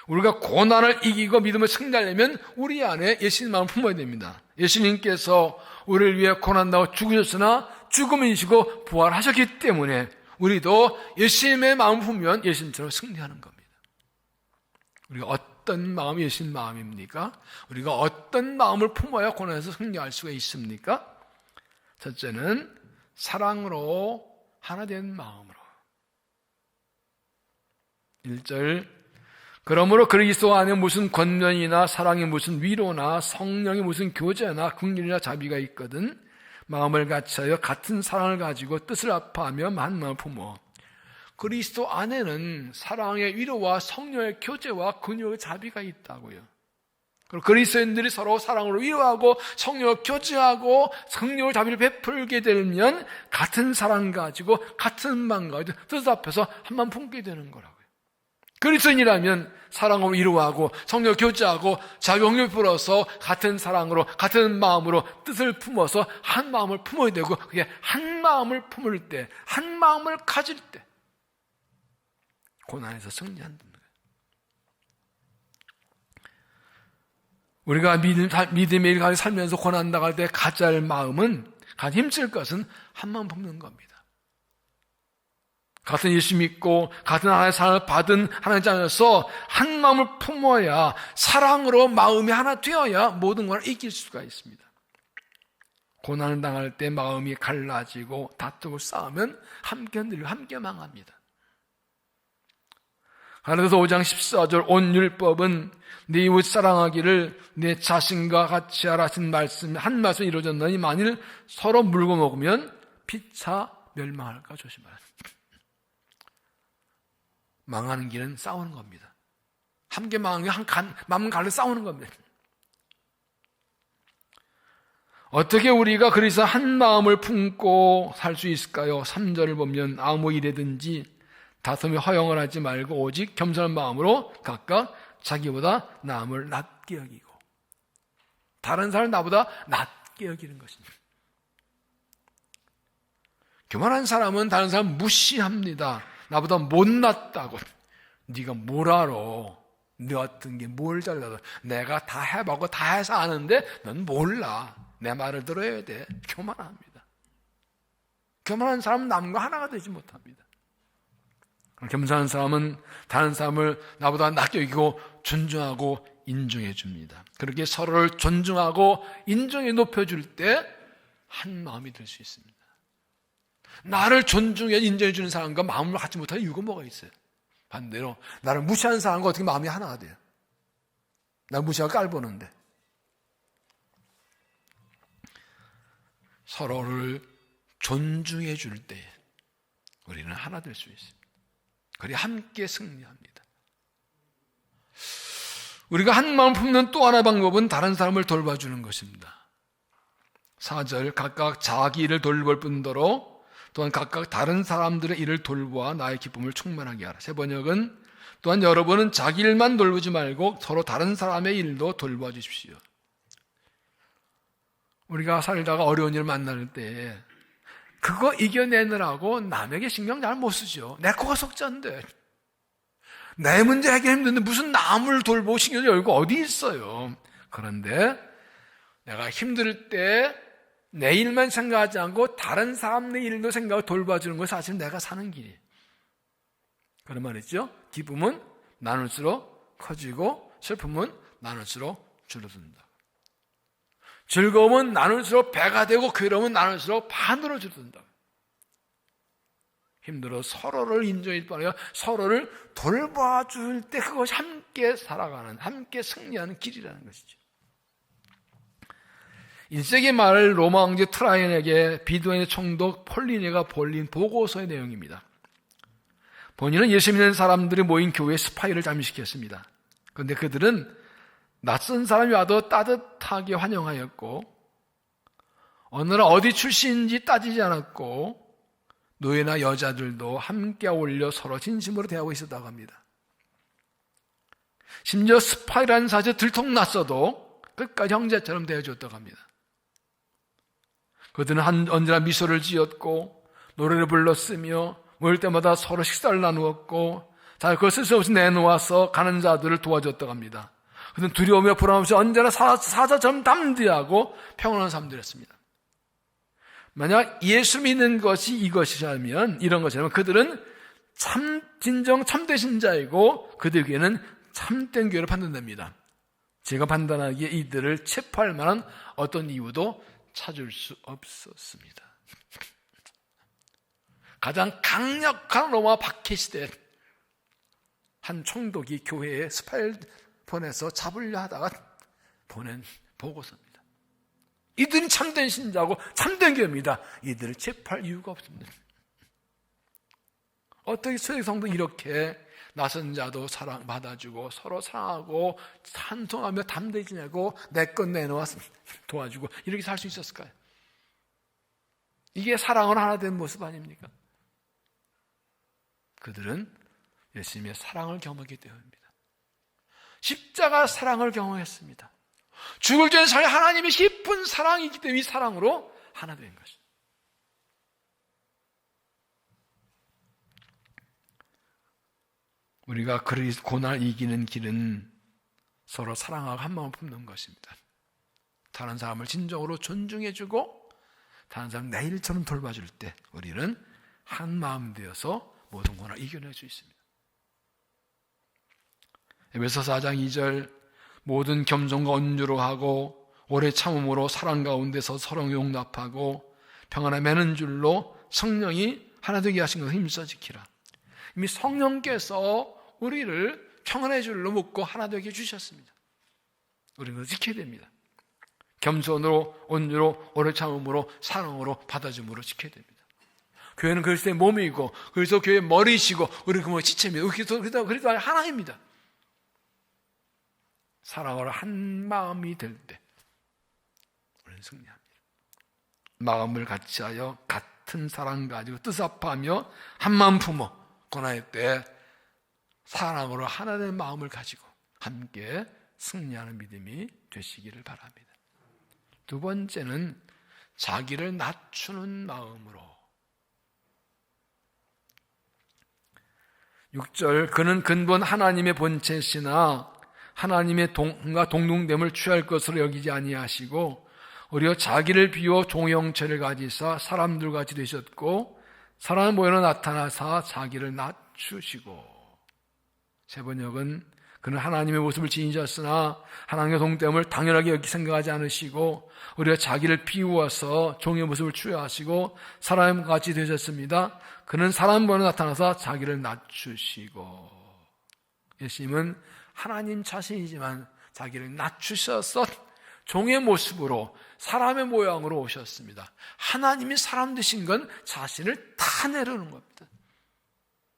우리가 고난을 이기고 믿음을 승리하려면 우리 안에 예수님 마음을 품어야 됩니다. 예수님께서 우리를 위해 고난당하고 죽으셨으나 죽음을 이기시고 부활하셨기 때문에 우리도 예수님의 마음을 품으면 예수님처럼 승리하는 겁니다. 우리가 어떤 마음이 예수님 마음입니까? 우리가 어떤 마음을 품어야 고난에서 승리할 수가 있습니까? 첫째는 사랑으로 하나 된 마음으로. 1절 그러므로 그리스도 안에 무슨 권면이나 사랑이 무슨 위로나 성령이 무슨 교제나 긍휼이나 자비가 있거든 마음을 같이하여 같은 사랑을 가지고 뜻을 합하며 한 마음을 품어. 그리스도 안에는 사랑의 위로와 성령의 교제와 긍휼의 자비가 있다고요. 그리고 그리스도인들이 서로 사랑으로 위로하고 성령을 교제하고 성령의 자비를 베풀게 되면 같은 사랑 가지고 같은 마음 가지고 뜻을 합해서 한 마음 품게 되는 거라고요. 그리스도인이라면 사랑으로 위로하고 성령을 교제하고 자비를 베풀어서 같은 사랑으로 같은 마음으로 뜻을 품어서 한 마음을 품어야 되고 그게 한 마음을 품을 때 한 마음을 가질 때 고난에서 승리한다는 거예요. 우리가 믿음의 일 가운데 살면서 고난 당할 때 가져야 할 마음은 가장 힘쓸 것은 한 마음 품는 겁니다. 같은 예수 믿고 같은 하나님의 사랑을 받은 하나님 자녀로서 한 마음을 품어야 사랑으로 마음이 하나 되어야 모든 걸 이길 수가 있습니다. 고난을 당할 때 마음이 갈라지고 다투고 싸우면 함께 흔들리고 함께 망합니다. 가르쳐서 5장 14절 온율법은 네 이웃 사랑하기를 내 자신과 같이 하라 하신 말씀 한 말씀 이루어졌나니 만일 서로 물고 먹으면 피차 멸망할까 조심하라. 망하는 길은 싸우는 겁니다. 함께 망하는 마음 갈려 싸우는 겁니다. 어떻게 우리가 그래서 한 마음을 품고 살 수 있을까요? 3절을 보면 아무 일에든지 다툼에 허용을 하지 말고 오직 겸손한 마음으로 각각 자기보다 남을 낮게 여기고 다른 사람을 나보다 낮게 여기는 것입니다. 교만한 사람은 다른 사람 무시합니다. 나보다 못났다고. 네가 뭘 알아? 네 같은 게 뭘 잘나도 내가 다 해보고 다 해서 아는데 넌 몰라. 내 말을 들어야 돼. 교만합니다. 교만한 사람은 남과 하나가 되지 못합니다. 겸손한 사람은 다른 사람을 나보다 낮게 여기고 존중하고 인정해 줍니다. 그렇게 서로를 존중하고 인정해 높여줄 때 한 마음이 될 수 있습니다. 나를 존중해 인정해 주는 사람과 마음을 갖지 못하는 이유가 뭐가 있어요? 반대로 나를 무시하는 사람과 어떻게 마음이 하나가 돼요? 나를 무시하고 깔보는데 서로를 존중해 줄 때 우리는 하나 될 수 있습니다. 그리 함께 승리합니다. 우리가 한 마음 품는 또 하나의 방법은 다른 사람을 돌봐주는 것입니다. 4절 각각 자기 일을 돌볼 뿐더러 또한 각각 다른 사람들의 일을 돌보아 나의 기쁨을 충만하게 하라. 세 번역은 또한 여러분은 자기 일만 돌보지 말고 서로 다른 사람의 일도 돌봐 주십시오. 우리가 살다가 어려운 일을 만날 때 그거 이겨내느라고 남에게 신경 잘 못 쓰죠. 내 코가 속잔데 내 문제 해결 힘든데 무슨 남을 돌보고 신경을 열고 어디 있어요. 그런데 내가 힘들 때 내 일만 생각하지 않고 다른 사람의 일도 생각하고 돌봐주는 것이 사실 내가 사는 길이에요. 그런 말이죠. 기쁨은 나눌수록 커지고 슬픔은 나눌수록 줄어든다. 즐거움은 나눌수록 배가 되고 괴로움은 나눌수록 반으로 줄어든다. 힘들어 서로를 인정할 뿐 아니라 서로를 돌봐줄 때 그것이 함께 살아가는, 함께 승리하는 길이라는 것이죠. 1세기 말 로마 황제 트라이언에게 비두인의 총독 폴리네가 보낸 보고서의 내용입니다. 본인은 예수 믿는 사람들이 모인 교회에 스파이를 잠식했습니다. 그런데 그들은 낯선 사람이 와도 따뜻하게 환영하였고, 어느 날 어디 출신인지 따지지 않았고, 노예나 여자들도 함께 어울려 서로 진심으로 대하고 있었다고 합니다. 심지어 스파이라는 사실에 들통났어도 끝까지 형제처럼 대해줬다고 합니다. 그들은 언제나 미소를 지었고 노래를 불렀으며 모일 때마다 서로 식사를 나누었고 그것을 스스없이 내놓아서 가는 자들을 도와줬다고 합니다. 그들은 두려우며 불안 없이 언제나 사자처럼 담대하고 평온한 삶들이었습니다. 만약 예수 믿는 것이 이것이라면, 이런 것이라면 그들은 진정 참되신 자이고 그들에게는 참된 교회를 판단됩니다. 제가 판단하기에 이들을 체포할 만한 어떤 이유도 찾을 수 없었습니다. 가장 강력한 로마 박해시대 한 총독이 교회에 스파이를 보내서 잡으려 하다가 보낸 보고서입니다. 이들이 참된 신자고 참된 교회입니다. 이들을 체포할 이유가 없습니다. 어떻게 초대교회 성도 이렇게 낯선 자도 사랑받아주고 서로 사랑하고 찬송하며 담대히 지내고 내 것 내놓아 도와주고 이렇게 살 수 있었을까요? 이게 사랑으로 하나 된 모습 아닙니까? 그들은 예수님의 사랑을 경험했기 때문입니다. 십자가 사랑을 경험했습니다. 죽을 전에 하나님의 깊은 사랑이기 때문에 이 사랑으로 하나 된 것입니다. 우리가 고난을 이기는 길은 서로 사랑하고 한 마음을 품는 것입니다. 다른 사람을 진정으로 존중해주고 다른 사람 내 일처럼 돌봐줄 때 우리는 한 마음 되어서 모든 고난을 이겨낼 수 있습니다. 에베소서 4장 2절 모든 겸손과 온유로 하고 오래 참음으로 사랑 가운데서 서로 용납하고 평안에 매는 줄로 성령이 하나 되게 하신 것을 힘써 지키라. 이미 성령께서 우리를 평안의 줄로 묶고 하나 되게 해주셨습니다. 우리는 그걸 지켜야 됩니다. 겸손으로 온유로 오래 참음으로 사랑으로 받아줌으로 지켜야 됩니다. 교회는 그리스도의 몸이고 그래서 교회의 머리시고 우리 그 지체입니다. 그래서 하나입니다. 사랑으로 한 마음이 될 때 우리는 승리합니다. 마음을 같이하여 같은 사랑 가지고 뜻합하며 한 마음 품어 고난의 때 사랑으로 하나 된 마음을 가지고 함께 승리하는 믿음이 되시기를 바랍니다. 두 번째는 자기를 낮추는 마음으로. 6절 그는 근본 하나님의 본체시나 하나님의 동등됨을 취할 것으로 여기지 아니하시고 오히려 자기를 비워 종의 형체를 가지사 사람들 같이 되셨고 사람 모양으로 나타나사 자기를 낮추시고. 세 번역은 그는 하나님의 모습을 지니셨으나 하나님의 동등됨을 당연하게 여기 생각하지 않으시고 오히려 자기를 비우어서 종의 모습을 취하시고 사람과 같이 되셨습니다. 그는 사람 모양으로 나타나서 자기를 낮추시고. 예수님은 하나님 자신이지만 자기를 낮추셔서 종의 모습으로 사람의 모양으로 오셨습니다. 하나님이 사람 되신 건 자신을 다 내려놓는 겁니다.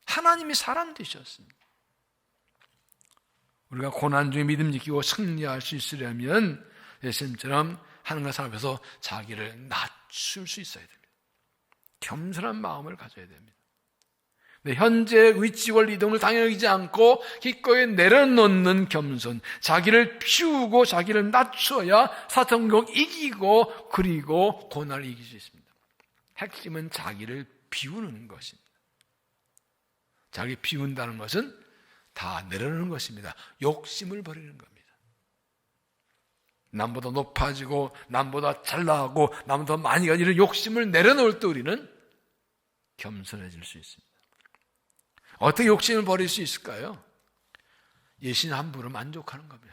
하나님이 사람 되셨습니다. 우리가 고난 중에 믿음 지키고 승리할 수 있으려면 예수님처럼 하나님과 사람 앞에서 자기를 낮출 수 있어야 됩니다. 겸손한 마음을 가져야 됩니다. 현재의 위치 권리 이동을 당연히 여기지 않고 기꺼이 내려놓는 겸손, 자기를 비우고 자기를 낮춰야 사탄국 이기고 그리고 고난을 이길 수 있습니다. 핵심은 자기를 비우는 것입니다. 자기 비운다는 것은 다 내려놓는 것입니다. 욕심을 버리는 겁니다. 남보다 높아지고 남보다 잘나가고 남보다 많이 가지고 이런 욕심을 내려놓을 때 우리는 겸손해질 수 있습니다. 어떻게 욕심을 버릴 수 있을까요? 예신 함부로 만족하는 겁니다.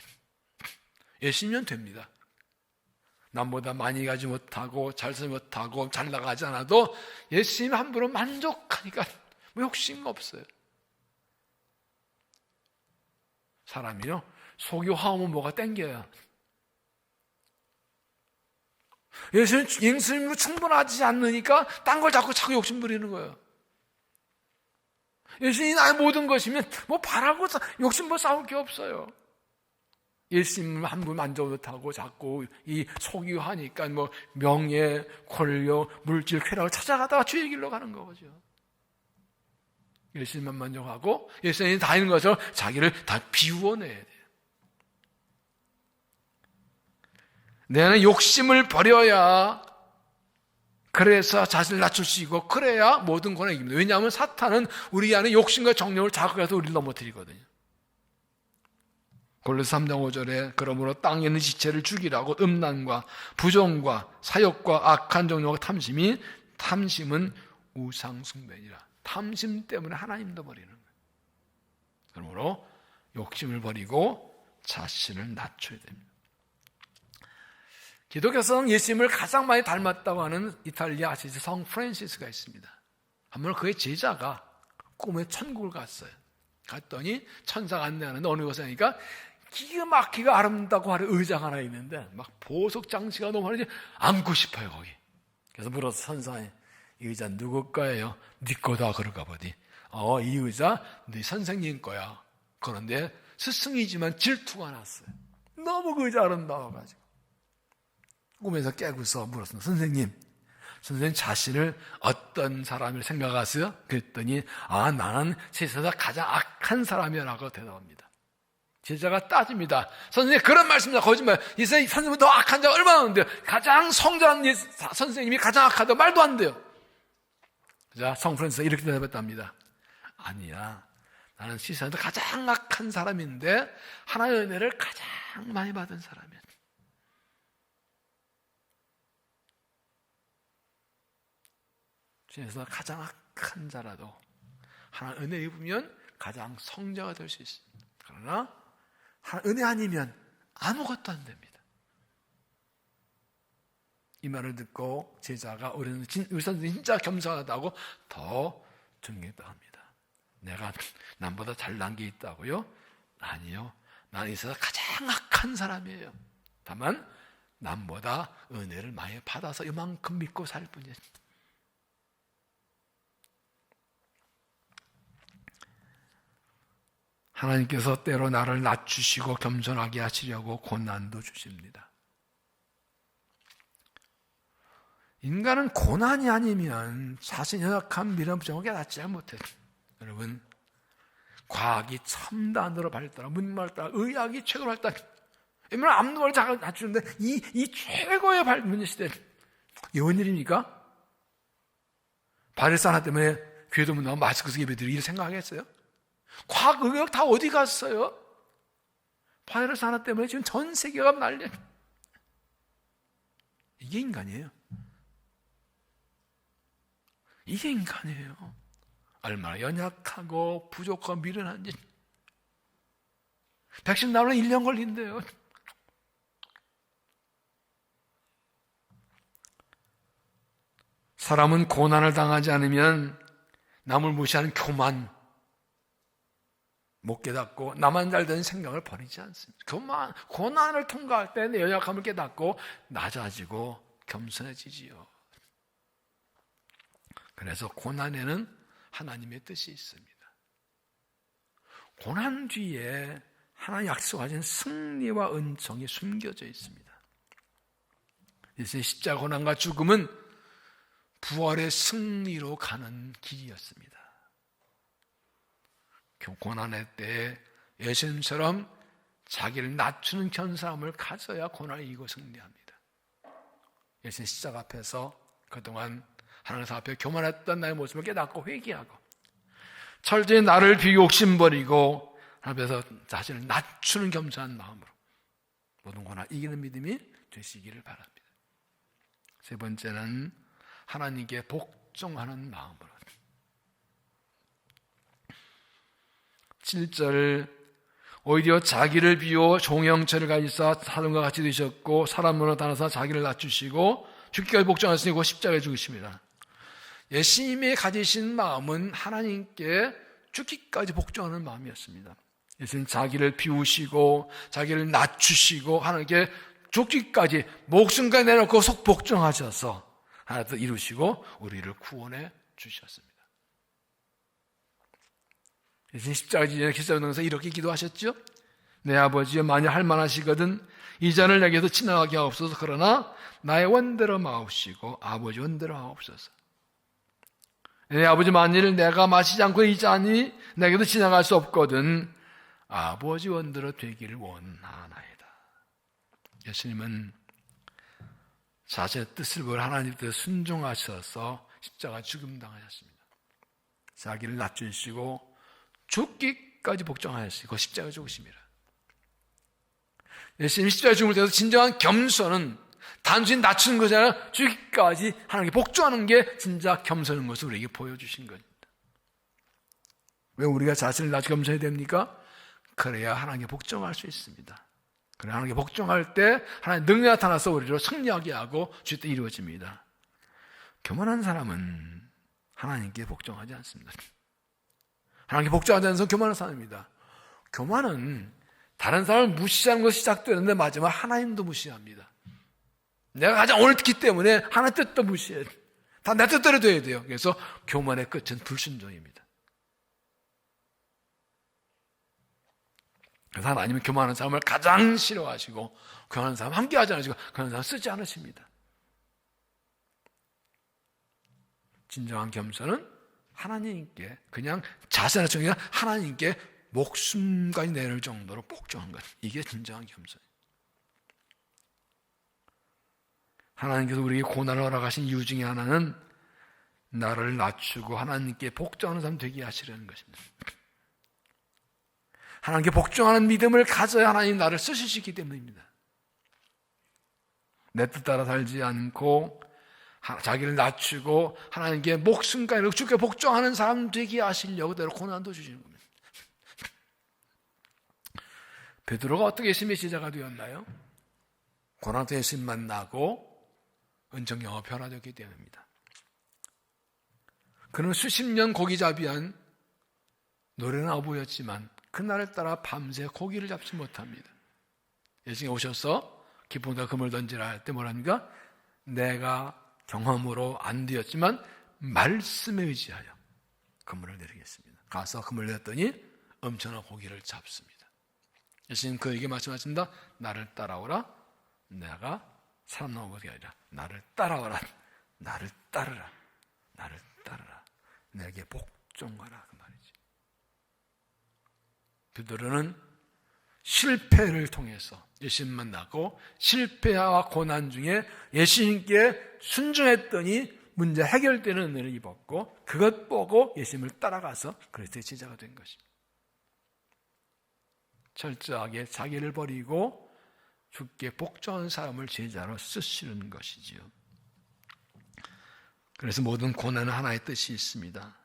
예신이면 됩니다. 남보다 많이 가지 못하고 잘 살지 못하고 잘 나가지 않아도 예수님 한 분으로 만족하니까 뭐 욕심 없어요. 사람이요, 속이 화하면 뭐가 땡겨요. 예수님으로 충분하지 않으니까 딴 걸 자꾸 욕심 부리는 거예요. 예수님이 나의 모든 것이면 뭐 바라고 욕심 뭐 싸울 게 없어요. 예수님 한 분 만족 못하고 자꾸 이 속이 화니까 뭐 명예, 권력, 물질, 쾌락을 찾아가다가 주의 길로 가는 거죠. 예수님만 만족하고 예수님이 다 있는 것을 자기를 다 비워내야 돼요. 내 안에 욕심을 버려야, 그래서 자신을 낮출 수 있고, 그래야 모든 고난이 이깁니다. 왜냐하면 사탄은 우리 안에 욕심과 정욕을 자극해서 우리를 넘어뜨리거든요. 골로새 3장 5절에 그러므로 땅에 있는 지체를 죽이라고 음란과 부정과 사욕과 악한 정욕과 탐심은 우상숭배니라. 탐심 때문에 하나님도 버리는 거예요. 그러므로 욕심을 버리고 자신을 낮춰야 됩니다. 기독교성 예수님을 가장 많이 닮았다고 하는 이탈리아 아시죠? 성 프란시스가 있습니다. 한번 그의 제자가 꿈에 천국을 갔어요. 갔더니 천사가 안내하는데 어느 곳에 가니까 기가 막히게 아름답고 하는 의자가 하나 있는데 막 보석 장치가 너무 많은지 앉고 싶어요 거기. 그래서 물어서 천사에 이 의자 누구 거예요? 네 거다 그럴까 보니 이 의자 네 선생님 거야. 그런데 스승이지만 질투가 났어요. 너무 그 의자 아름다워가지고 꿈에서 깨고서 물었습니다. 선생님 자신을 어떤 사람을 생각하세요? 그랬더니 나는 세상에서 가장 악한 사람이라고 대답합니다. 제자가 따집니다. 선생님 그런 말씀이다. 거짓말. 이 선생님은 더 악한 자가 얼마나 많은데요. 가장 성장한 선생님이 가장 악하다. 말도 안 돼요. 자, 성 프란시스가 이렇게 대답했답니다. 아니야, 나는 세상에서 가장 악한 사람인데 하나님의 은혜를 가장 많이 받은 사람이야. 세상에서 가장 악한 자라도 하나님 은혜 입으면 가장 성자가 될 수 있습니다. 그러나 은혜 아니면 아무것도 안 됩니다. 이 말을 듣고 제자가 우리 선생님 진짜 겸손하다고 더 존경했답니다. 내가 남보다 잘난 게 있다고요? 아니요, 나는 이 세상 가장 악한 사람이에요. 다만 남보다 은혜를 많이 받아서 이만큼 믿고 살 뿐이에요. 하나님께서 때로 나를 낮추시고 겸손하게 하시려고 고난도 주십니다. 인간은 고난이 아니면 자신이 연약한 미련 부정을 깨닫지 못해요. 여러분, 과학이 첨단으로 발달하고 문명을 따라 의학이 최고로 발달. 얼마나 압력을 낮추는데 이 최고의 발전 시대. 이게 웬일입니까? 바이러스 하나 때문에 교회도 못 나오고 마스크 쓰기 예배드리고 이렇게 생각하겠어요? 과학, 의학 다 어디 갔어요? 바이러스 하나 때문에 지금 전 세계가 난리야. 이게 인간이에요. 이게 인간이에요. 얼마나 연약하고 부족하고 미련한지. 백신 나오는 1년 걸린대요. 사람은 고난을 당하지 않으면 남을 무시하는 교만, 못 깨닫고 나만 잘 되는 생각을 버리지 않습니다. 고난을 통과할 때 내 연약함을 깨닫고 낮아지고 겸손해지지요. 그래서 고난에는 하나님의 뜻이 있습니다. 고난 뒤에 하나님 약속하신 승리와 은총이 숨겨져 있습니다. 예수의 십자가 고난과 죽음은 부활의 승리로 가는 길이었습니다. 고난의 때에 예수님처럼 자기를 낮추는 겸손함을 가져야 고난을 이기고 승리합니다. 예수님 십자가 앞에서 그동안 하나님 앞에 교만했던 나의 모습을 깨닫고 회개하고 철저히 나를 비우고 욕심버리고 하나님 앞에서 자신을 낮추는 겸손한 마음으로 모든 고난 이기는 믿음이 되시기를 바랍니다. 세 번째는 하나님께 복종하는 마음으로. 7절 오히려 자기를 비워 종형체를 가지사 사람과 같이 되셨고 사람으로 나타나사 자기를 낮추시고 죽기까지 복종하시고 십자가에 죽으십니다. 예수님이 가지신 마음은 하나님께 죽기까지 복종하는 마음이었습니다. 예수님 자기를 비우시고 자기를 낮추시고 하나님께 죽기까지 목숨까지 내놓고 속 복종하셔서 하나도 이루시고 우리를 구원해 주셨습니다. 예수님 십자가 지전에 기도하면서 이렇게 기도하셨죠? 내 아버지여 만일 할만하시거든 이 잔을 내게서 지나가게 하옵소서. 그러나 나의 원대로 마옵시고 아버지 원대로 하옵소서. 내 아버지 만일 내가 마시지 않고 이 잔이 내게도 지나갈 수 없거든 아버지 원대로 되기를 원하나이다. 예수님은 자신의 뜻을 보여 하나님 뜻에 순종하셔서 십자가 죽음 당하셨습니다. 자기를 낮추시고 죽기까지 복종하였으고 십자가 죽으십니다. 예수님 십자가 죽을 때도 진정한 겸손은 단순히 낮추는 것이 아니라 죽기까지 하나님께 복종하는 게 진짜 겸손인 것을 우리에게 보여주신 겁니다. 왜 우리가 자신을 낮추고 겸손해야 됩니까? 그래야 하나님께 복종할 수 있습니다. 그래 하나님께 복종할 때 하나님 능력이 나타나서 우리를 승리하게 하고 주의 뜻이 이루어집니다. 교만한 사람은 하나님께 복종하지 않습니다. 하나님께 복종하지 않는 사람은 교만한 사람입니다. 교만은 다른 사람을 무시하는 것이 시작되는데 마지막 하나님도 무시합니다. 내가 가장 옳기 때문에 하나님 뜻도 무시해. 다 내 뜻대로 돼야 돼요. 그래서 교만의 끝은 불순종입니다. 그래서 하나님은 교만한 사람을 가장 싫어하시고 교만한 사람 함께 하지 않으시고 교만한 사람 쓰지 않으십니다. 진정한 겸손은 하나님께 그냥 자세나 정이 아니라 하나님께 목숨까지 내릴 정도로 복종한 것. 이게 진정한 겸손이에요. 하나님께서 우리에게 고난을 허락하신 이유 중에 하나는 나를 낮추고 하나님께 복종하는 사람 되게 하시려는 것입니다. 하나님께 복종하는 믿음을 가져야 하나님 나를 쓰시기 때문입니다. 내 뜻 따라 살지 않고 자기를 낮추고 하나님께 목숨까지 주께 복종하는 사람 되게 하시려고 때로 고난도 주시는 겁니다. 베드로가 어떻게 예수님의 제자가 되었나요? 고난 때 예수님 만나고 은총 영어 변화되었기 때문입니다. 그는 수십 년 고기잡이한 노래는 어부였지만 그날을 따라 밤새 고기를 잡지 못합니다. 예수님이 오셔서 기쁨과 금을 던지라 할 때 뭐랍니까? 내가 경험으로 안 되었지만 말씀에 의지하여 그물을 내리겠습니다. 가서 그물을 내렸더니 엄청난 고기를 잡습니다. 예수님 그에게 말씀하십니다. 나를 따라오라. 내가 사람 나온 것이 아니라 나를 따라오라. 나를 따르라. 나를 따르라. 내게 복종하라. 그 말이지. 베드로는 실패를 통해서 예수님 만나고 실패와 고난 중에 예수님께 순종했더니 문제 해결되는 은혜를 입었고 그것 보고 예수님을 따라가서 그리스도의 제자가 된 것입니다. 철저하게 자기를 버리고 주께 복종한 사람을 제자로 쓰시는 것이지요. 그래서 모든 고난은 하나의 뜻이 있습니다.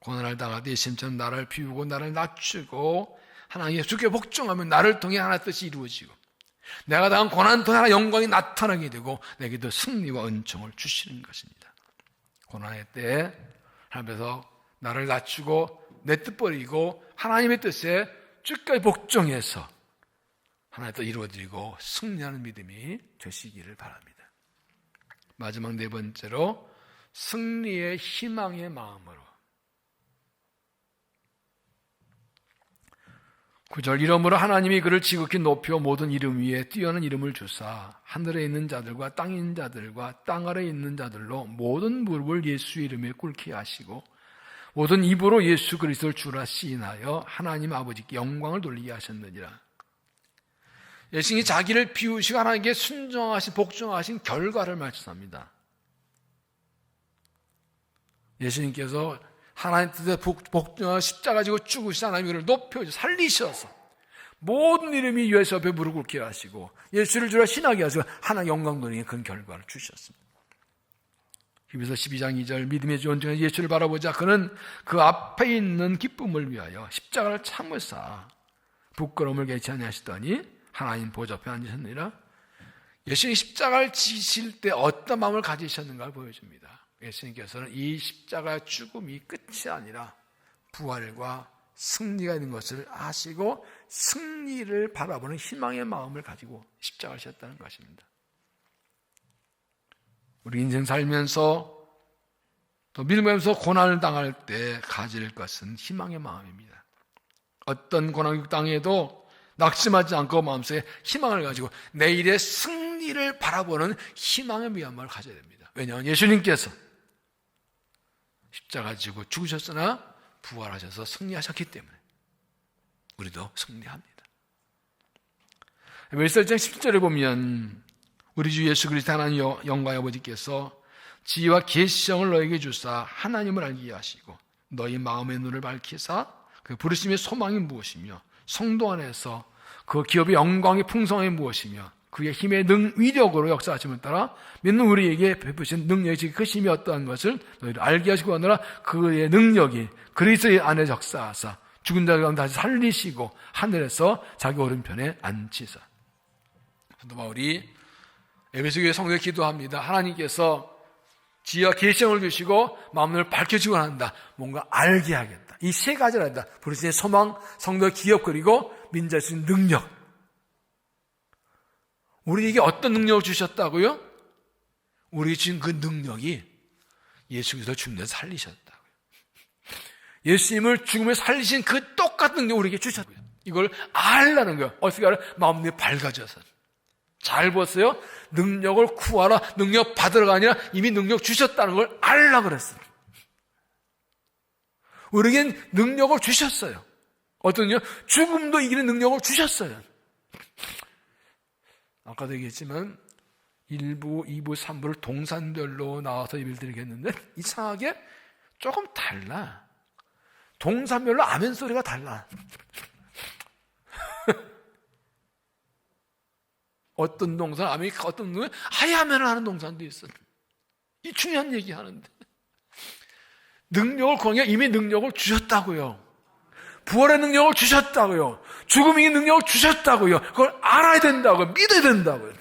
고난을 당할 때 예수님처럼 나를 비우고 나를 낮추고 하나님의 주께 복종하면 나를 통해 하나의 뜻이 이루어지고 내가 당한 고난 통해 하나의 영광이 나타나게 되고 내게도 승리와 은총을 주시는 것입니다. 고난의 때에 하나님께서 나를 낮추고 내 뜻 버리고 하나님의 뜻에 주까지 복종해서 하나의 뜻 이루어지고 승리하는 믿음이 되시기를 바랍니다. 마지막 네 번째로 승리의 희망의 마음으로 9절 이러므로 하나님이 그를 지극히 높여 모든 이름 위에 뛰어난 이름을 주사 하늘에 있는 자들과 땅에 있는 자들과 땅 아래에 있는 자들로 모든 무릎을 예수 이름에 꿇게 하시고 모든 입으로 예수 그리스도를 주라 시인하여 하나님 아버지께 영광을 돌리게 하셨느니라. 예수님이 자기를 비우시고 하나님께 순종하신 복종하신 결과를 말씀합니다. 예수님께서 하나님 뜻에 복종하고 십자가 지고 죽으신 하나님을 높여 살리셔서 모든 이름이 예수 앞에 무릎 꿇게 하시고 예수를 주라 신하게 하시고 하나님 영광 돌리는 그 결과를 주셨습니다. 히브리서 12장 2절 믿음의 존중한 예수를 바라보자 그는 그 앞에 있는 기쁨을 위하여 십자가를 참으사 부끄러움을 개치 아니하시더니 하나님 보좌 앞에 앉으셨느니라. 예수님이 십자가를 지실 때 어떤 마음을 가지셨는가를 보여줍니다. 예수님께서는 이 십자가의 죽음이 끝이 아니라 부활과 승리가 있는 것을 아시고 승리를 바라보는 희망의 마음을 가지고 십자가를 지셨다는 것입니다. 우리 인생 살면서 또 믿으면서 고난을 당할 때 가질 것은 희망의 마음입니다. 어떤 고난을 당해도 낙심하지 않고 마음속에 희망을 가지고 내일의 승리를 바라보는 희망의 마음을 가져야 됩니다. 왜냐하면 예수님께서 십자가 지고 죽으셨으나 부활하셔서 승리하셨기 때문에 우리도 승리합니다. 에베소서 1장 10절에 보면 우리 주 예수 그리스도 하나님 영광의 아버지께서 지혜와 계시성을 너에게 주사 하나님을 알게 하시고 너희 마음의 눈을 밝히사 그 부르심의 소망이 무엇이며 성도 안에서 그 기업의 영광의 풍성함이 무엇이며 그의 힘의 위력으로 역사하심을 따라 믿는 우리에게 베푸신 능력이 그 힘이 어떠한 것을 너희를 알게 하시고 하느라 그의 능력이 그리스도의 안에 역사하사 죽은 자들 가운데 다시 살리시고 하늘에서 자기 오른편에 앉히사. 사도 바울이 에베소 교회 성도에 기도합니다. 하나님께서 지혜와 계시성을 주시고 마음을 밝혀주고 한다. 뭔가 알게 하겠다. 이 세 가지를 한다. 부르심의 소망, 성도의 기업, 그리고 민자의 능력. 우리에게 어떤 능력을 주셨다고요? 우리 지금 그 능력이 예수께서 죽는 살리셨다고요. 예수님을 죽음에 살리신 그 똑같은 능력을 우리에게 주셨고요. 이걸 알라는 거예요. 어떻게 알아요? 마음이 밝아져서. 잘 보세요. 능력을 구하라, 능력 받으러가 아니라 이미 능력 주셨다는 걸 알라 그랬어요. 우리에겐 능력을 주셨어요. 어떤 능력? 죽음도 이기는 능력을 주셨어요. 아까도 얘기했지만 1부, 2부, 3부를 동산별로 나와서 예배를 드리겠는데 이상하게 조금 달라. 동산별로 아멘 소리가 달라. 어떤 동산, 아메리카 어떤 동산, 하야면을 하는 동산도 있어. 이 중요한 얘기 하는데. 능력을 구하니까 이미 능력을 주셨다고요. 부활의 능력을 주셨다고요. 죽음의 능력을 주셨다고요. 그걸 알아야 된다고요. 믿어야 된다고요.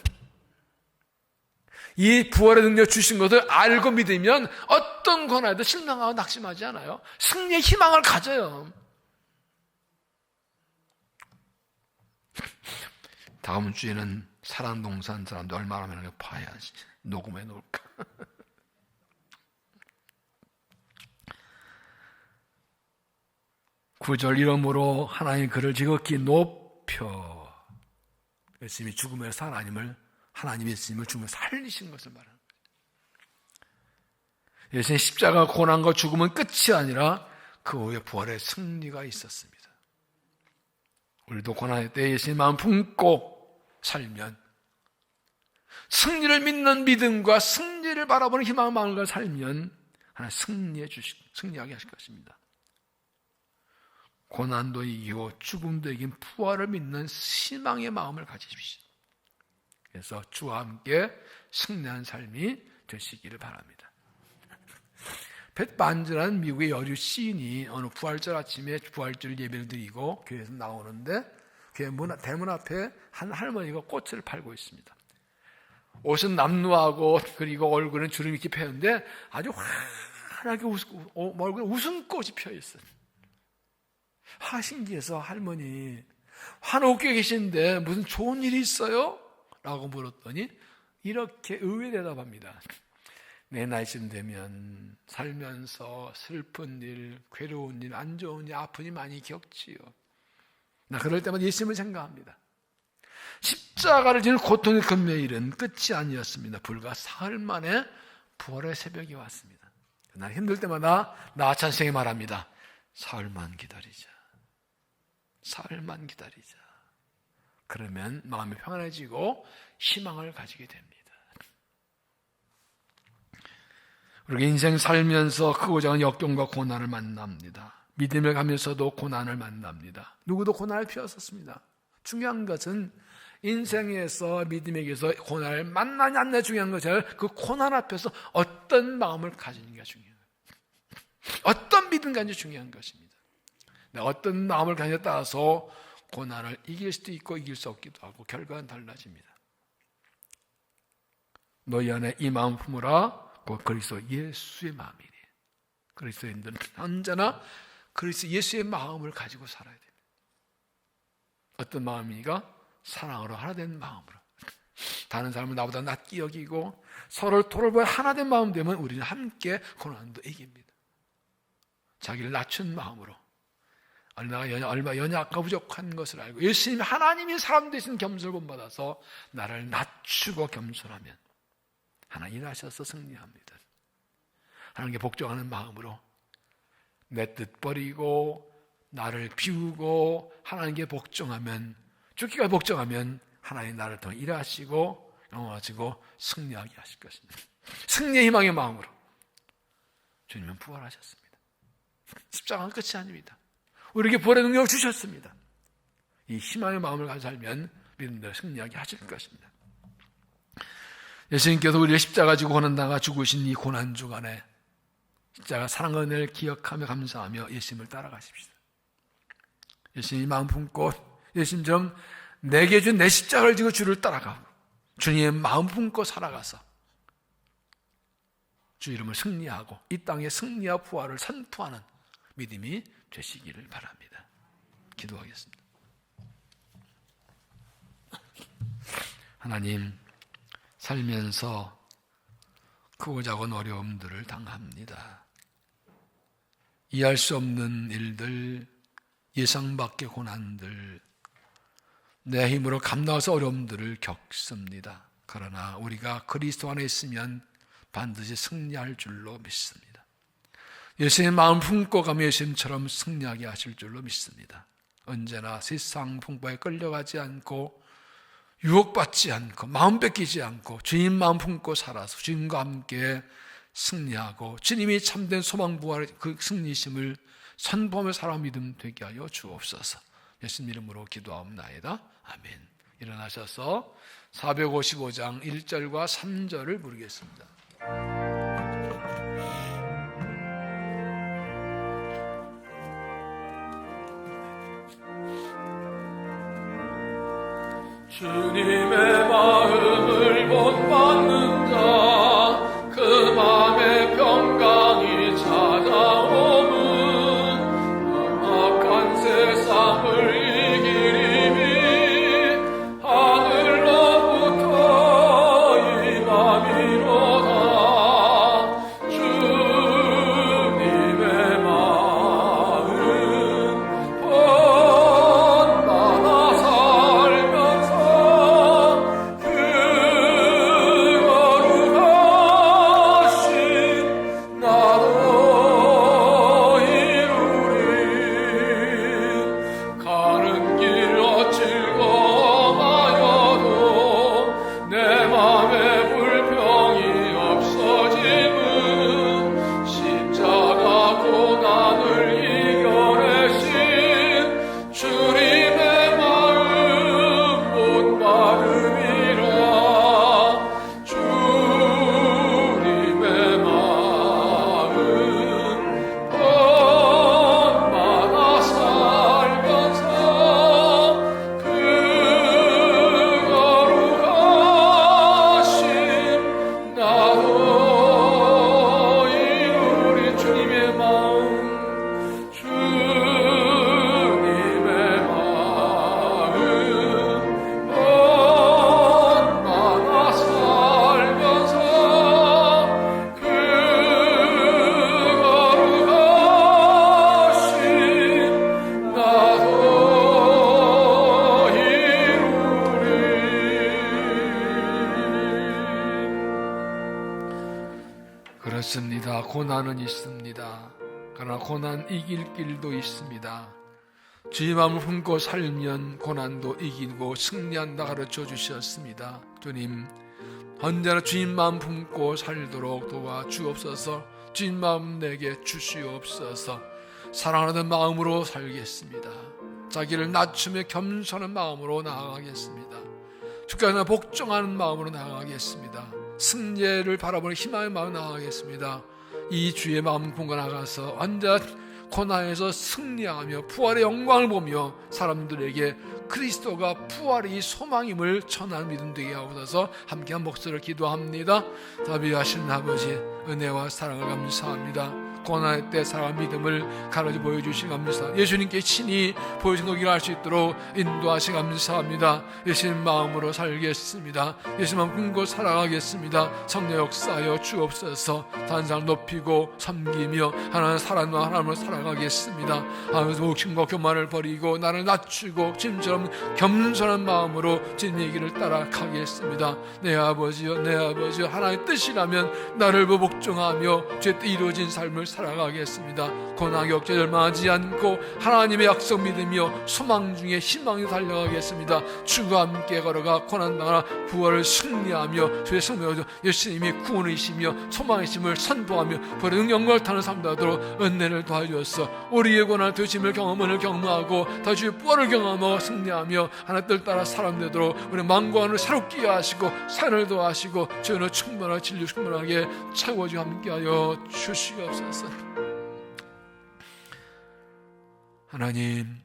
이 부활의 능력 주신 것을 알고 믿으면 어떤 고난에도 실망하고 낙심하지 않아요. 승리의 희망을 가져요. 다음 주에는 사랑동산 사람도 얼마나 많이 봐야지. 녹음해 놓을까. 9절 이러므로 하나님 그를 지극히 높여. 예수님이 죽음에서 하나님이 예수님을 죽음에 살리신 것을 말하는 거예요. 예수님의 십자가 고난과 죽음은 끝이 아니라 그 후에 부활의 승리가 있었습니다. 우리도 고난의 때 예수님 마음 품고 살면 승리를 믿는 믿음과 승리를 바라보는 희망의 마음과 살면 하나님 승리하게 하실 것입니다. 고난도 이기고 죽음도 이긴 부활을 믿는 희망의 마음을 가지십시오. 그래서 주와 함께 승리한 삶이 되시기를 바랍니다. 벳 반즈라는 미국의 여류 시인이 어느 부활절 아침에 부활절 예배를 드리고 교회에서 나오는데 교회 대문 앞에 한 할머니가 꽃을 팔고 있습니다. 옷은 남루하고 그리고 얼굴은 주름 있게 펴는데 아주 환하게 얼굴에 웃음꽃이 펴 있어요. 신기해서 할머니 한옥에 계신데 무슨 좋은 일이 있어요? 라고 물었더니 이렇게 의외 대답합니다. 내 나이쯤 되면 살면서 슬픈 일, 괴로운 일, 안 좋은 일, 아픈 일 많이 겪지요. 나 그럴 때마다 예수님을 생각합니다. 십자가를 지는 고통의 금요일은 끝이 아니었습니다. 불과 사흘 만에 부활의 새벽이 왔습니다. 날 힘들 때마다 나 찬성에 말합니다. 사흘만 기다리자. 사흘만 기다리자. 그러면 마음이 평안해지고 희망을 가지게 됩니다. 우리가 인생 살면서 크고 작은 역경과 고난을 만납니다. 믿음을 가면서도 고난을 만납니다. 누구도 고난을 피웠었습니다. 중요한 것은 인생에서 믿음에게서 고난을 만나냐 안 나냐 중요한 것은 그 고난 앞에서 어떤 마음을 가지는가 중요해요. 어떤 믿음 가지는가 중요한 것입니다. 내가 어떤 마음을 가지냐에 따라서 고난을 이길 수도 있고 이길 수 없기도 하고 결과는 달라집니다. 너희 안에 이 마음 품으라. 곧 그리스도 예수의 마음이니. 그리스도인들은 언제나 그리스도 예수의 마음을 가지고 살아야 됩니다. 어떤 마음이니까? 사랑으로 하나 된 마음으로. 다른 사람은 나보다 낫게 여기고 서로를 돌보아 하나 된 마음 되면 우리는 함께 고난도 이깁니다. 자기를 낮춘 마음으로 얼마 연약하고 부족한 것을 알고 예수님 하나님이 사람 되신 겸손을 본받아서 나를 낮추고 겸손하면 하나님 일하셔서 승리합니다. 하나님께 복종하는 마음으로 내 뜻 버리고 나를 비우고 하나님께 복종하면, 죽기까지 복종하면 하나님 나를 통해 일하시고 영화지고 승리하게 하실 것입니다. 승리의 희망의 마음으로 주님은 부활하셨습니다. 십자가는 끝이 아닙니다. 우리에게 부활의 능력을 주셨습니다. 이 희망의 마음을 가지고 살면 믿음대로 승리하게 하실 것입니다. 예수님께서 우리를 십자가 지고 고난당하 죽으신 이 고난 주간에 십자가 사랑과 은혜를 기억하며 감사하며 예수님을 따라가십시다. 예수님 마음 품고 예수님처럼 내게 준 내 십자가를 지고 주를 따라가고 주님의 마음 품고 살아가서 주 이름을 승리하고 이 땅의 승리와 부활을 선포하는 믿음이 되시기를 바랍니다. 기도하겠습니다. 하나님, 살면서 크고 작은 어려움들을 당합니다. 이해할 수 없는 일들, 예상 밖의 고난들, 내 힘으로 감당할 수 어려움들을 겪습니다. 그러나 우리가 그리스도 안에 있으면 반드시 승리할 줄로 믿습니다. 예수님의 마음 품고 가며 예수님처럼 승리하게 하실 줄로 믿습니다. 언제나 세상 풍파에 끌려가지 않고 유혹받지 않고 마음 뺏기지 않고 주님 마음 품고 살아서 주님과 함께 승리하고 주님이 참된 소망 부활의 그 승리심을 선포하며 살아 믿음 되게 하여 주옵소서. 예수님 이름으로 기도하옵나이다. 아멘. 일어나셔서 455장 1절과 3절을 부르겠습니다. 주님의 마음을 본받는 자 그 마음의 평강이 찾아오면 험악한 세상을 이기리니 하늘로부터 임함이로다. 주님의 마음 본받아 살면서 그 거룩하신 나도 이루리. 가는 길 즐거워하여도 내 맘에 불평이 없어짐은 십자가 고난을 이겨내신 주님의 마음 본받음이라. 주님의 마음 본받아 살면서 그 거룩하신 나도 이루리. 주님의 마음, 주님의 마음 본받아 살면서 그 거룩하신 나도 이루리. 그렇습니다. 고난은 있습니다. 그러나 고난 이길 길도 있습니다. 주의 마음을 품고 살면 고난도 이기고 승리한다 가르쳐 주셨습니다. 주님, 언제나 주님 마음 품고 살도록 도와주옵소서. 주님 마음 내게 주시옵소서. 사랑하는 마음으로 살겠습니다. 자기를 낮추며 겸손한 마음으로 나아가겠습니다. 주께서 복종하는 마음으로 나아가겠습니다. 승리를 바라보는 희망의 마음으로 나아가겠습니다. 이 주의 마음 품고 나가서 완전 고난에서 승리하며 부활의 영광을 보며 사람들에게 그리스도가 부활이 소망임을 전하는 믿음 되게 하옵소서. 함께 한 목소리를 기도합니다. 자비하신 아버지, 은혜와 사랑을 감사합니다. 고난의 때 사랑과 믿음을 가르쳐 보여주신 감사합니다. 예수님께 친히 보여준 거 일할 수 있도록 인도하신 감사합니다. 예수님 마음으로 살겠습니다. 예수님만 품고 살아가겠습니다. 성령 역사하여 주옵소서. 다른 사람 높이고 섬기며 하나님 사랑과 하나님을 살아가겠습니다. 하나님 욕심과 교만을 버리고 나를 낮추고 주님처럼 겸손한 마음으로 주님의 길을 따라가겠습니다. 내 아버지여, 내 아버지여, 하나님의 뜻이라면 나를 복종하며 주의 뜻 이루어진 삶을 살아가겠습니다. 고난 격제 절망하지 않고 하나님의 약속 믿으며 소망 중에 희망이 달려가겠습니다. 주가 함께 걸어가 고난당하나 부활을 승리하며 주의 성령으로 예수님이 구원이시며 소망이심을 선포하며 버리는 영광을 타는 삶 되도록 은혜를 도와주었어. 우리의 고난 되심을 경험을 경험하고 다 주의 부활을 경험하고 승리하며 하나님 뜻 따라 사람 되도록 우리 만관을 새롭게 하시고 산을 도하시고 주의 충만하게 진리 충만하게 채워주 함께하여 주시옵소서. 하나님,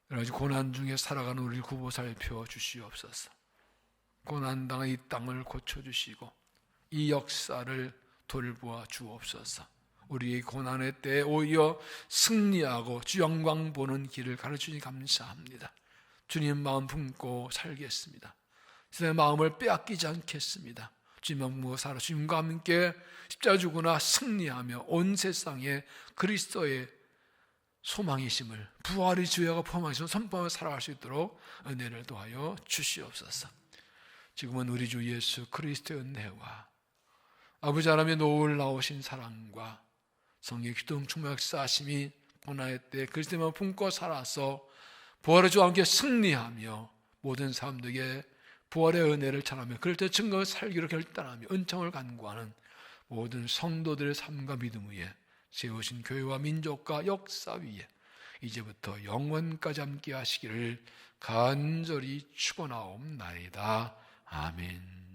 여러 가지 고난 중에 살아가는 우리를 구보 살펴 주시옵소서. 고난당한 이 땅을 고쳐주시고 이 역사를 돌보아 주옵소서. 우리의 고난의 때에 오히려 승리하고 주 영광 보는 길을 가르치니 감사합니다. 주님 마음 품고 살겠습니다. 제 마음을 빼앗기지 않겠습니다. 주님만 보고 살아 주님과 함께 십자가 주구나 승리하며 온 세상에 그리스도의 소망이심을 부활의 주야가 포함하시는 선포하며 살아갈 수 있도록 은혜를 도하여 주시옵소서. 지금은 우리 주 예수 그리스도의 은혜와 아버지 하나님의 놀라우신 사랑과 성령 기동 충만 역사하심이 고난의 때 그리스도만 품고 살아서 부활의 주와 함께 승리하며 모든 사람들에게 부활의 은혜를 전하며 그럴 때 증거를 살기로 결단하며 은총을 간구하는 모든 성도들의 삶과 믿음 위에 세우신 교회와 민족과 역사 위에 이제부터 영원까지 함께 하시기를 간절히 축원하옵나이다. 아멘.